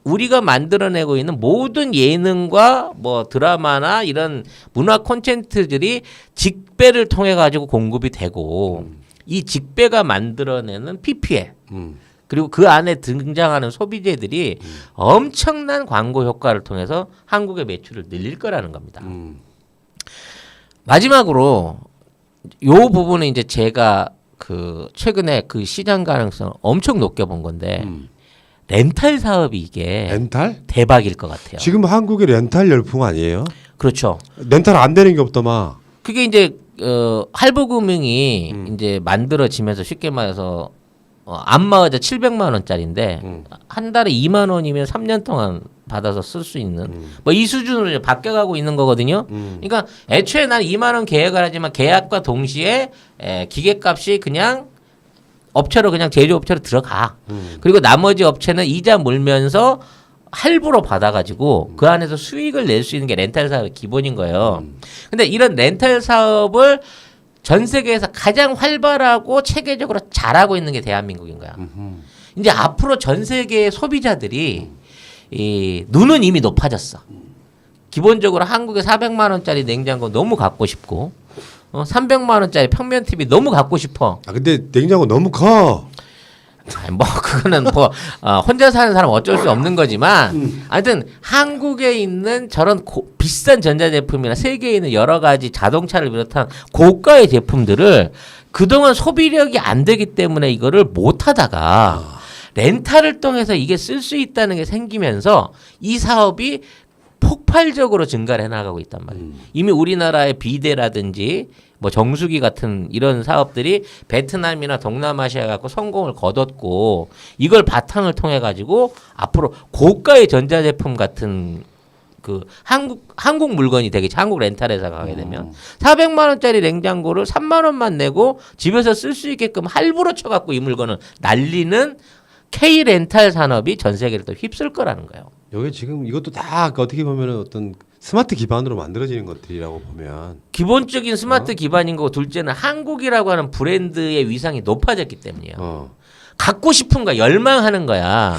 우리가 만들어내고 있는 모든 예능과 뭐 드라마나 이런 문화 콘텐츠들이 직배를 통해 가지고 공급이 되고 이 직배가 만들어내는 PPL 그리고 그 안에 등장하는 소비재들이 엄청난 광고 효과를 통해서 한국의 매출을 늘릴 거라는 겁니다. 마지막으로 요 부분은 이제 제가 그 최근에 그 시장 가능성을 엄청 높게 본 건데 렌탈 사업이 이게 렌탈? 대박일 것 같아요. 지금 한국의 렌탈 열풍 아니에요? 그렇죠. 렌탈 안 되는 게 없더만. 그게 이제 할부금융이 이제 만들어지면서 쉽게 말해서 안마의자 700만 원짜리인데 한 달에 2만 원이면 3년 동안 받아서 쓸 수 있는 뭐 이 수준으로 이제 바뀌어가고 있는 거거든요. 그러니까 애초에 난 2만 원 계약을 하지만 계약과 동시에 기계값이 그냥 업체로 그냥 제조업체로 들어가. 그리고 나머지 업체는 이자 물면서 할부로 받아가지고 그 안에서 수익을 낼 수 있는 게 렌탈 사업의 기본인 거예요. 근데 이런 렌탈 사업을 전 세계에서 가장 활발하고 체계적으로 잘하고 있는 게 대한민국인 거야. 이제 앞으로 전 세계의 소비자들이 이 눈은 이미 높아졌어. 기본적으로 한국에 400만 원짜리 냉장고 너무 갖고 싶고 300만 원짜리 평면 TV 너무 갖고 싶어. 아 근데 냉장고 너무 커. 아니, 뭐 그거는 뭐 혼자 사는 사람 어쩔 수 없는 거지만 하여튼 한국에 있는 저런 비싼 전자제품이나 세계에 있는 여러 가지 자동차를 비롯한 고가의 제품들을 그동안 소비력이 안 되기 때문에 이거를 못 하다가 렌탈을 통해서 이게 쓸 수 있다는 게 생기면서 이 사업이 폭발적으로 증가를 해나가고 있단 말이에요. 이미 우리나라의 비대라든지 뭐 정수기 같은 이런 사업들이 베트남이나 동남아시아 갖고 성공을 거뒀고 이걸 바탕을 통해 가지고 앞으로 고가의 전자제품 같은 그 한국 물건이 되겠지. 한국 렌탈회사가 가게 되면 400만 원짜리 냉장고를 3만 원만 내고 집에서 쓸 수 있게끔 할부로 쳐갖고 이 물건을 날리는 K 렌탈 산업이 전 세계를 또 휩쓸 거라는 거예요. 여기 지금 이것도 다 어떻게 보면 어떤 스마트 기반으로 만들어지는 것들이라고 보면 기본적인 스마트 기반인 거고 둘째는 한국이라고 하는 브랜드의 위상이 높아졌기 때문이에요. 갖고 싶은 거야. 열망하는 거야.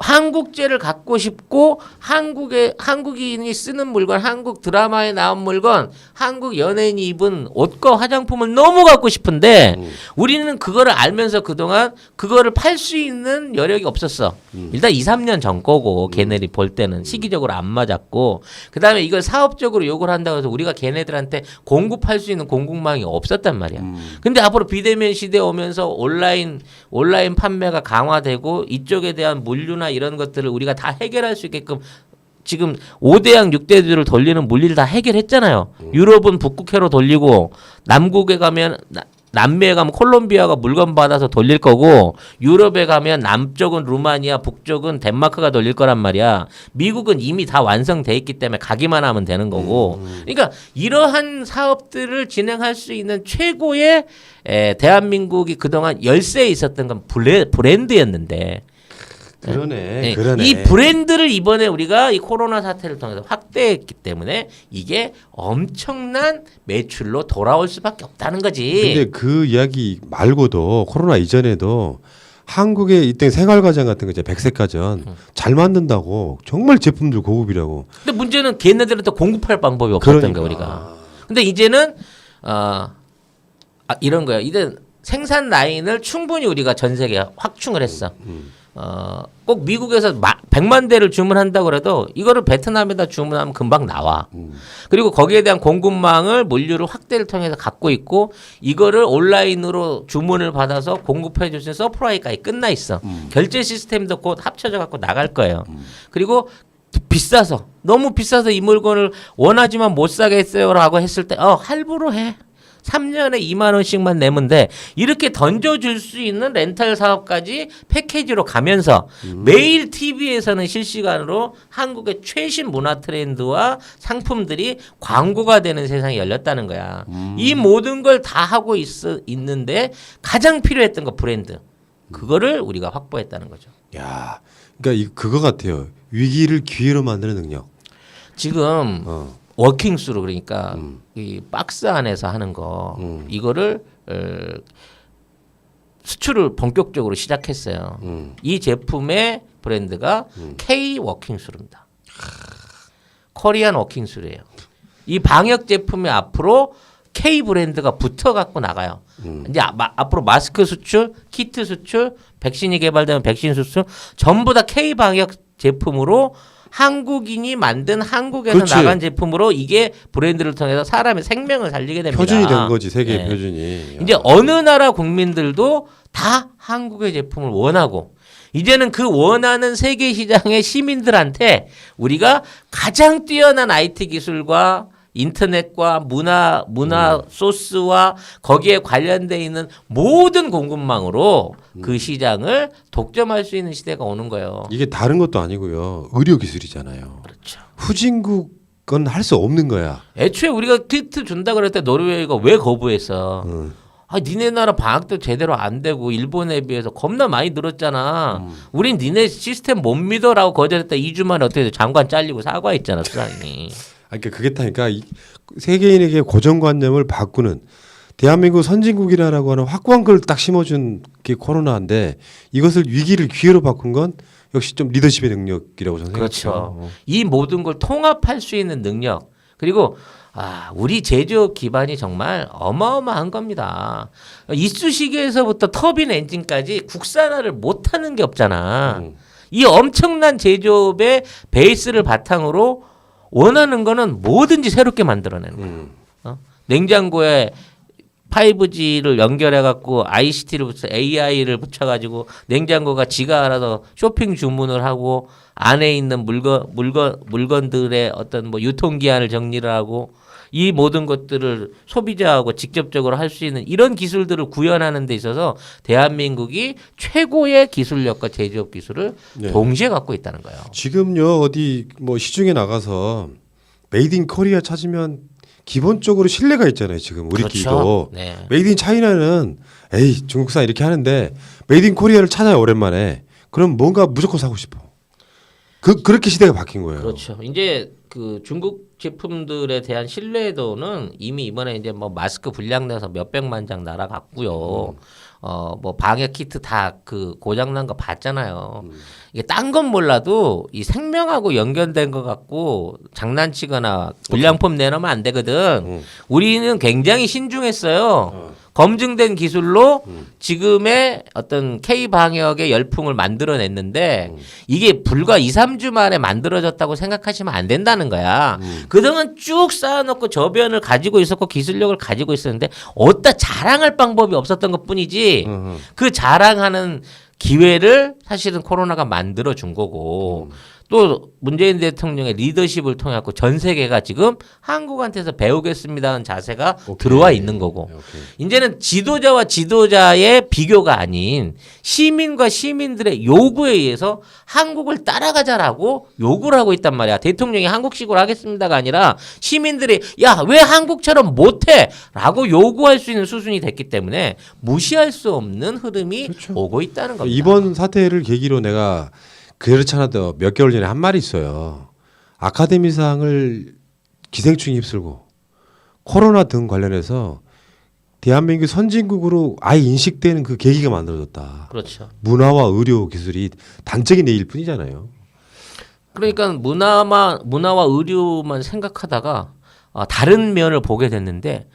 한국제를 갖고 싶고 한국인이 쓰는 물건, 한국 드라마에 나온 물건, 한국 연예인이 입은 옷과 화장품을 너무 갖고 싶은데 우리는 그거를 알면서 그동안 그거를 팔 수 있는 여력이 없었어. 일단 2, 3년 전 거고 걔네들이 볼 때는 시기적으로 안 맞았고 그다음에 이걸 사업적으로 요구를 한다고 해서 우리가 걔네들한테 공급할 수 있는 공급망이 없었단 말이야. 근데 앞으로 비대면 시대에 오면서 온라인 판매가 강화되고 이쪽에 대한 물류나 이런 것들을 우리가 다 해결할 수 있게끔 지금 5대양 6대주를 돌리는 물리를 다 해결했잖아요. 유럽은 북극해로 돌리고 남극에 가면 남미에 가면 콜롬비아가 물건 받아서 돌릴 거고 유럽에 가면 남쪽은 루마니아 북쪽은 덴마크가 돌릴 거란 말이야. 미국은 이미 다 완성돼 있기 때문에 가기만 하면 되는 거고 그러니까 이러한 사업들을 진행할 수 있는 최고의 대한민국이 그동안 열세에 있었던 건 브랜드였는데 그러네. 이 브랜드를 이번에 우리가 이 코로나 사태를 통해서 확대했기 때문에 이게 엄청난 매출로 돌아올 수밖에 없다는 거지. 근데 그 이야기 말고도 코로나 이전에도 한국의 이때 생활가전 같은 거 이제 백색가전 잘 만든다고 정말 제품들 고급이라고. 근데 문제는 걔네들한테 공급할 방법이 없었던 거야 우리가. 근데 이제는 이런 거야. 이제 생산 라인을 충분히 우리가 전 세계에 확충을 했어. 꼭 미국에서 100만 대를 주문한다고 그래도 이거를 베트남에다 주문하면 금방 나와. 그리고 거기에 대한 공급망을 물류를 확대를 통해서 갖고 있고 이거를 온라인으로 주문을 받아서 공급해 줄 수 있는 서프라이까지 끝나 있어. 결제 시스템도 곧 합쳐져 갖고 나갈 거예요. 그리고 비싸서 너무 비싸서 이 물건을 원하지만 못 사겠어요라고 했을 때 할부로 해. 3년에 2만 원씩만 내면 돼. 이렇게 던져줄 수 있는 렌탈 사업까지 패키지로 가면서 매일 TV에서는 실시간으로 한국의 최신 문화 트렌드와 상품들이 광고가 되는 세상이 열렸다는 거야. 이 모든 걸 다 하고 있는데 가장 필요했던 거 브랜드. 그거를 우리가 확보했다는 거죠. 야, 그러니까 그거 같아요. 위기를 기회로 만드는 능력. 지금 워킹스루 그러니까 이 박스 안에서 하는 거 이거를 수출을 본격적으로 시작했어요. 이 제품의 브랜드가 K 워킹스루입니다. 코리안 워킹스루예요. 이 방역 제품이 앞으로 K 브랜드가 붙어 갖고 나가요. 이제 앞으로 마스크 수출, 키트 수출, 백신이 개발되면 백신 수출 전부 다 K 방역 제품으로 한국인이 만든 한국에서 그렇지. 나간 제품으로 이게 브랜드를 통해서 사람의 생명을 살리게 됩니다. 표준이 된 거지 세계 표준이. 이제 어느 나라 국민들도 다 한국의 제품을 원하고 이제는 그 원하는 세계 시장의 시민들한테 우리가 가장 뛰어난 IT 기술과 인터넷과 문화 소스와 거기에 관련돼 있는 모든 공급망으로 그 시장을 독점할 수 있는 시대가 오는 거예요. 이게 다른 것도 아니고요. 의료 기술이잖아요. 그렇죠. 후진국은 할 수 없는 거야. 애초에 우리가 키트 준다 그럴 때 노르웨이가 왜 거부했어? 아, 니네 나라 방학도 제대로 안 되고 일본에 비해서 겁나 많이 늘었잖아. 우린 니네 시스템 못 믿어라고 거절했다. 2주 만에 어떻게 장관 잘리고 사과했잖아, 수상이. 그러니까 그게 타니까 세계인에게 고정관념을 바꾸는 대한민국 선진국이라고 하는 확고한 걸 딱 심어준 게 코로나인데 이것을 위기를 기회로 바꾼 건 역시 좀 리더십의 능력이라고 저는 그렇죠. 생각해요. 이 모든 걸 통합할 수 있는 능력. 그리고 우리 제조업 기반이 정말 어마어마한 겁니다. 이쑤시개에서부터 터빈 엔진까지 국산화를 못하는 게 없잖아. 이 엄청난 제조업의 베이스를 바탕으로 원하는 거는 뭐든지 새롭게 만들어내는 거야. 냉장고에 5G를 연결해 갖고 ICT를 붙여 AI를 붙여 가지고 냉장고가 지가 알아서 쇼핑 주문을 하고 안에 있는 물건들의 어떤 뭐 유통기한을 정리를 하고 이 모든 것들을 소비자하고 직접적으로 할 수 있는 이런 기술들을 구현하는 데 있어서 대한민국이 최고의 기술력과 제조업 기술을 네. 동시에 갖고 있다는 거예요. 지금요 어디 뭐 시중에 나가서 메이드 인 코리아 찾으면 기본적으로 신뢰가 있잖아요. 지금 우리끼리도. 그렇죠. 네. 메이드 인 차이나는 에이 중국산 이렇게 하는데 메이드 인 코리아를 찾아요 오랜만에. 그럼 뭔가 무조건 사고 싶어. 그렇게 시대가 바뀐 거예요. 그렇죠. 이제 그 중국 제품들에 대한 신뢰도는 이미 이번에 이제 뭐 마스크 불량 내서 몇백만 장 날아갔고요. 뭐 방역 키트 다 그 고장 난 거 봤잖아요. 이게 딴 건 몰라도 이 생명하고 연결된 것 같고 장난치거나 불량품 내놓으면 안 되거든. 우리는 굉장히 신중했어요. 검증된 기술로 지금의 어떤 K 방역의 열풍을 만들어냈는데 이게 불과 2, 3주 만에 만들어졌다고 생각하시면 안 된다는 거야. 그동안 쭉 쌓아놓고 저변을 가지고 있었고 기술력을 가지고 있었는데 어디다 자랑할 방법이 없었던 것뿐이지 그 자랑하는 기회를 사실은 코로나가 만들어 준 거고 또 문재인 대통령의 리더십을 통해 갖고 전 세계가 지금 한국한테서 배우겠습니다는 자세가 들어와 있는 거고 이제는 지도자와 지도자의 비교가 아닌 시민과 시민들의 요구에 의해서 한국을 따라가자라고 요구를 하고 있단 말이야. 대통령이 한국식으로 하겠습니다가 아니라 시민들이 야, 왜 한국처럼 못해? 라고 요구할 수 있는 수준이 됐기 때문에 무시할 수 없는 흐름이 그렇죠. 오고 있다는 겁니다. 이번 사태를 계기로 내가 그렇잖아도 몇 개월 전에 한 말이 있어요. 아카데미상을 기생충이 휩쓸고 코로나 등 관련해서 대한민국 선진국으로 아예 인식되는 그 계기가 만들어졌다. 그렇죠. 문화와 의료 기술이 단적인 예일 뿐이잖아요. 그러니까 문화와 의료만 생각하다가 다른 면을 보게 됐는데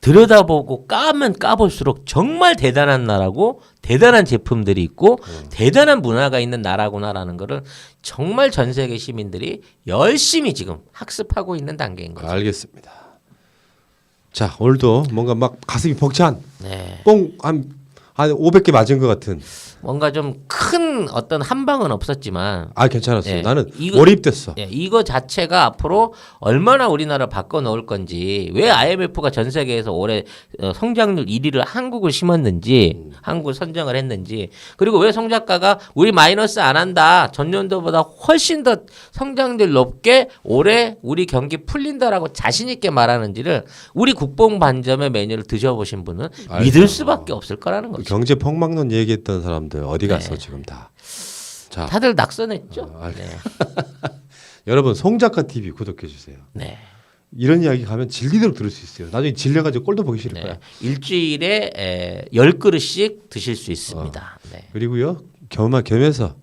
들여다보고 까면 까볼수록 정말 대단한 나라고 대단한 제품들이 있고 대단한 문화가 있는 나라구나라는 거를 정말 전 세계 시민들이 열심히 지금 학습하고 있는 단계인 거죠. 알겠습니다. 자 오늘도 뭔가 막 가슴이 벅찬 네. 뽕한 500개 맞은 것 같은. 뭔가 좀 큰 어떤 한방은 없었지만 괜찮았어요. 예, 나는 이거- 몰입됐어. 예, 이거 자체가 앞으로 얼마나 우리나라를 바꿔놓을 건지 왜 IMF가 전 세계에서 올해 성장률 1위를 한국을 심었는지 한국을 선정을 했는지 그리고 왜 송 작가가 우리 마이너스 안 한다 전년도보다 훨씬 더 성장률 높게 올해 우리 경기 풀린다라고 자신 있게 말하는지를 우리 국뽕 반점의 메뉴를 드셔보신 분은 믿을 수밖에 없을 거라는 거죠. 경제 폭망론 얘기했던 사람들 어디 갔어 네. 지금 다. 자 다들 낙선했죠. 알- 네. 여러분 송작가 TV 구독해 주세요. 네. 이런 이야기 가면 질리도록 들을 수 있어요. 나중에 질려가지고 꼴도 보기 싫을 네. 거야. 일주일에 10그릇씩 드실 수 있습니다. 네. 그리고요 겸해서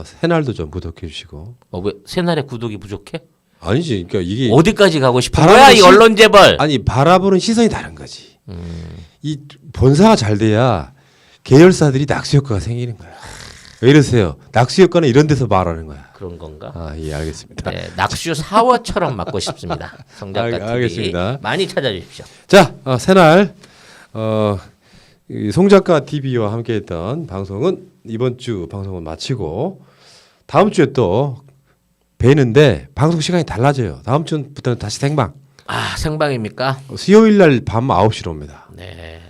새날도 좀 구독해 주시고. 왜 새날의 구독이 부족해? 아니지, 그러니까 이게 어디까지 가고 싶은 바라보는 거야 이 시- 언론 재벌? 아니 바라보는 시선이 다른 거지. 이 본사가 잘 돼야 계열사들이 낙수 효과가 생기는 거야. 왜 이러세요? 낙수 효과는 이런 데서 말하는 거야. 그런 건가? 예 알겠습니다. 네, 낙수 사워처럼 맡고 싶습니다. 성작가 TV 알겠습니다. 많이 찾아주십시오. 자 새날 송작가 TV와 함께했던 방송은 이번 주 방송은 마치고 다음 주에 또 뵈는데 방송 시간이 달라져요. 다음 주부터는 다시 생방. 생방입니까? 수요일 날 밤 9시로 옵니다. 네.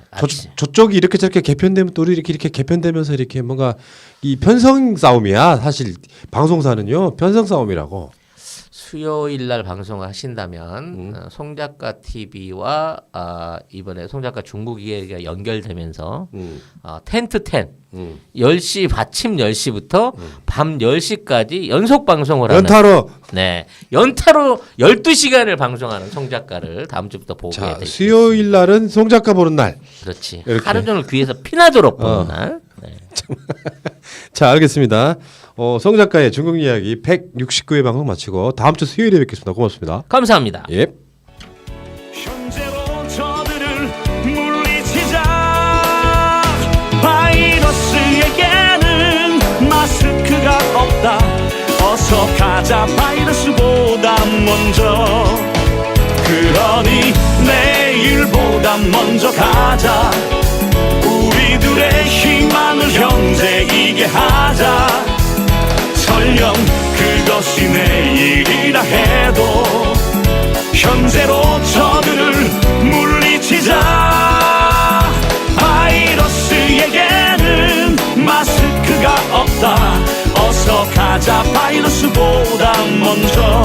저쪽이 이렇게 저렇게 개편되면 또 우리 이렇게 개편되면서 이렇게 뭔가 이 편성 싸움이야. 사실 방송사는요 편성 싸움이라고. 수요일 날 방송을 하신다면 송 작가 TV와 이번에 송 작가 중국이가 연결되면서 텐트 10 10시 아침 10시부터 밤 10시까지 연속 방송을 하는 연타로. 네. 연타로 12시간을 방송하는 송 작가를 다음 주부터 보게 자, 되겠습니다. 수요일 날은 송 작가 보는 날. 그렇지. 이렇게. 하루 종일 귀에서 피나도록 보는 날. 네. 자, 알겠습니다. 송 작가의 중국 이야기 169회 방송 마치고 다음 주 수요일에 뵙겠습니다. 고맙습니다. 감사합니다. 예. 현재로 저들을 물리치자. 바이러스에게는 마스크가 없다. 어서 가자 바이러스보다 먼저. 그러니 내일보다 먼저 가자. 우리들의 희망을 형제이게 하자. 설령 그것이 내일이라 해도 현재로 저들을 물리치자. 바이러스에게는 마스크가 없다. 어서 가자 바이러스보다 먼저.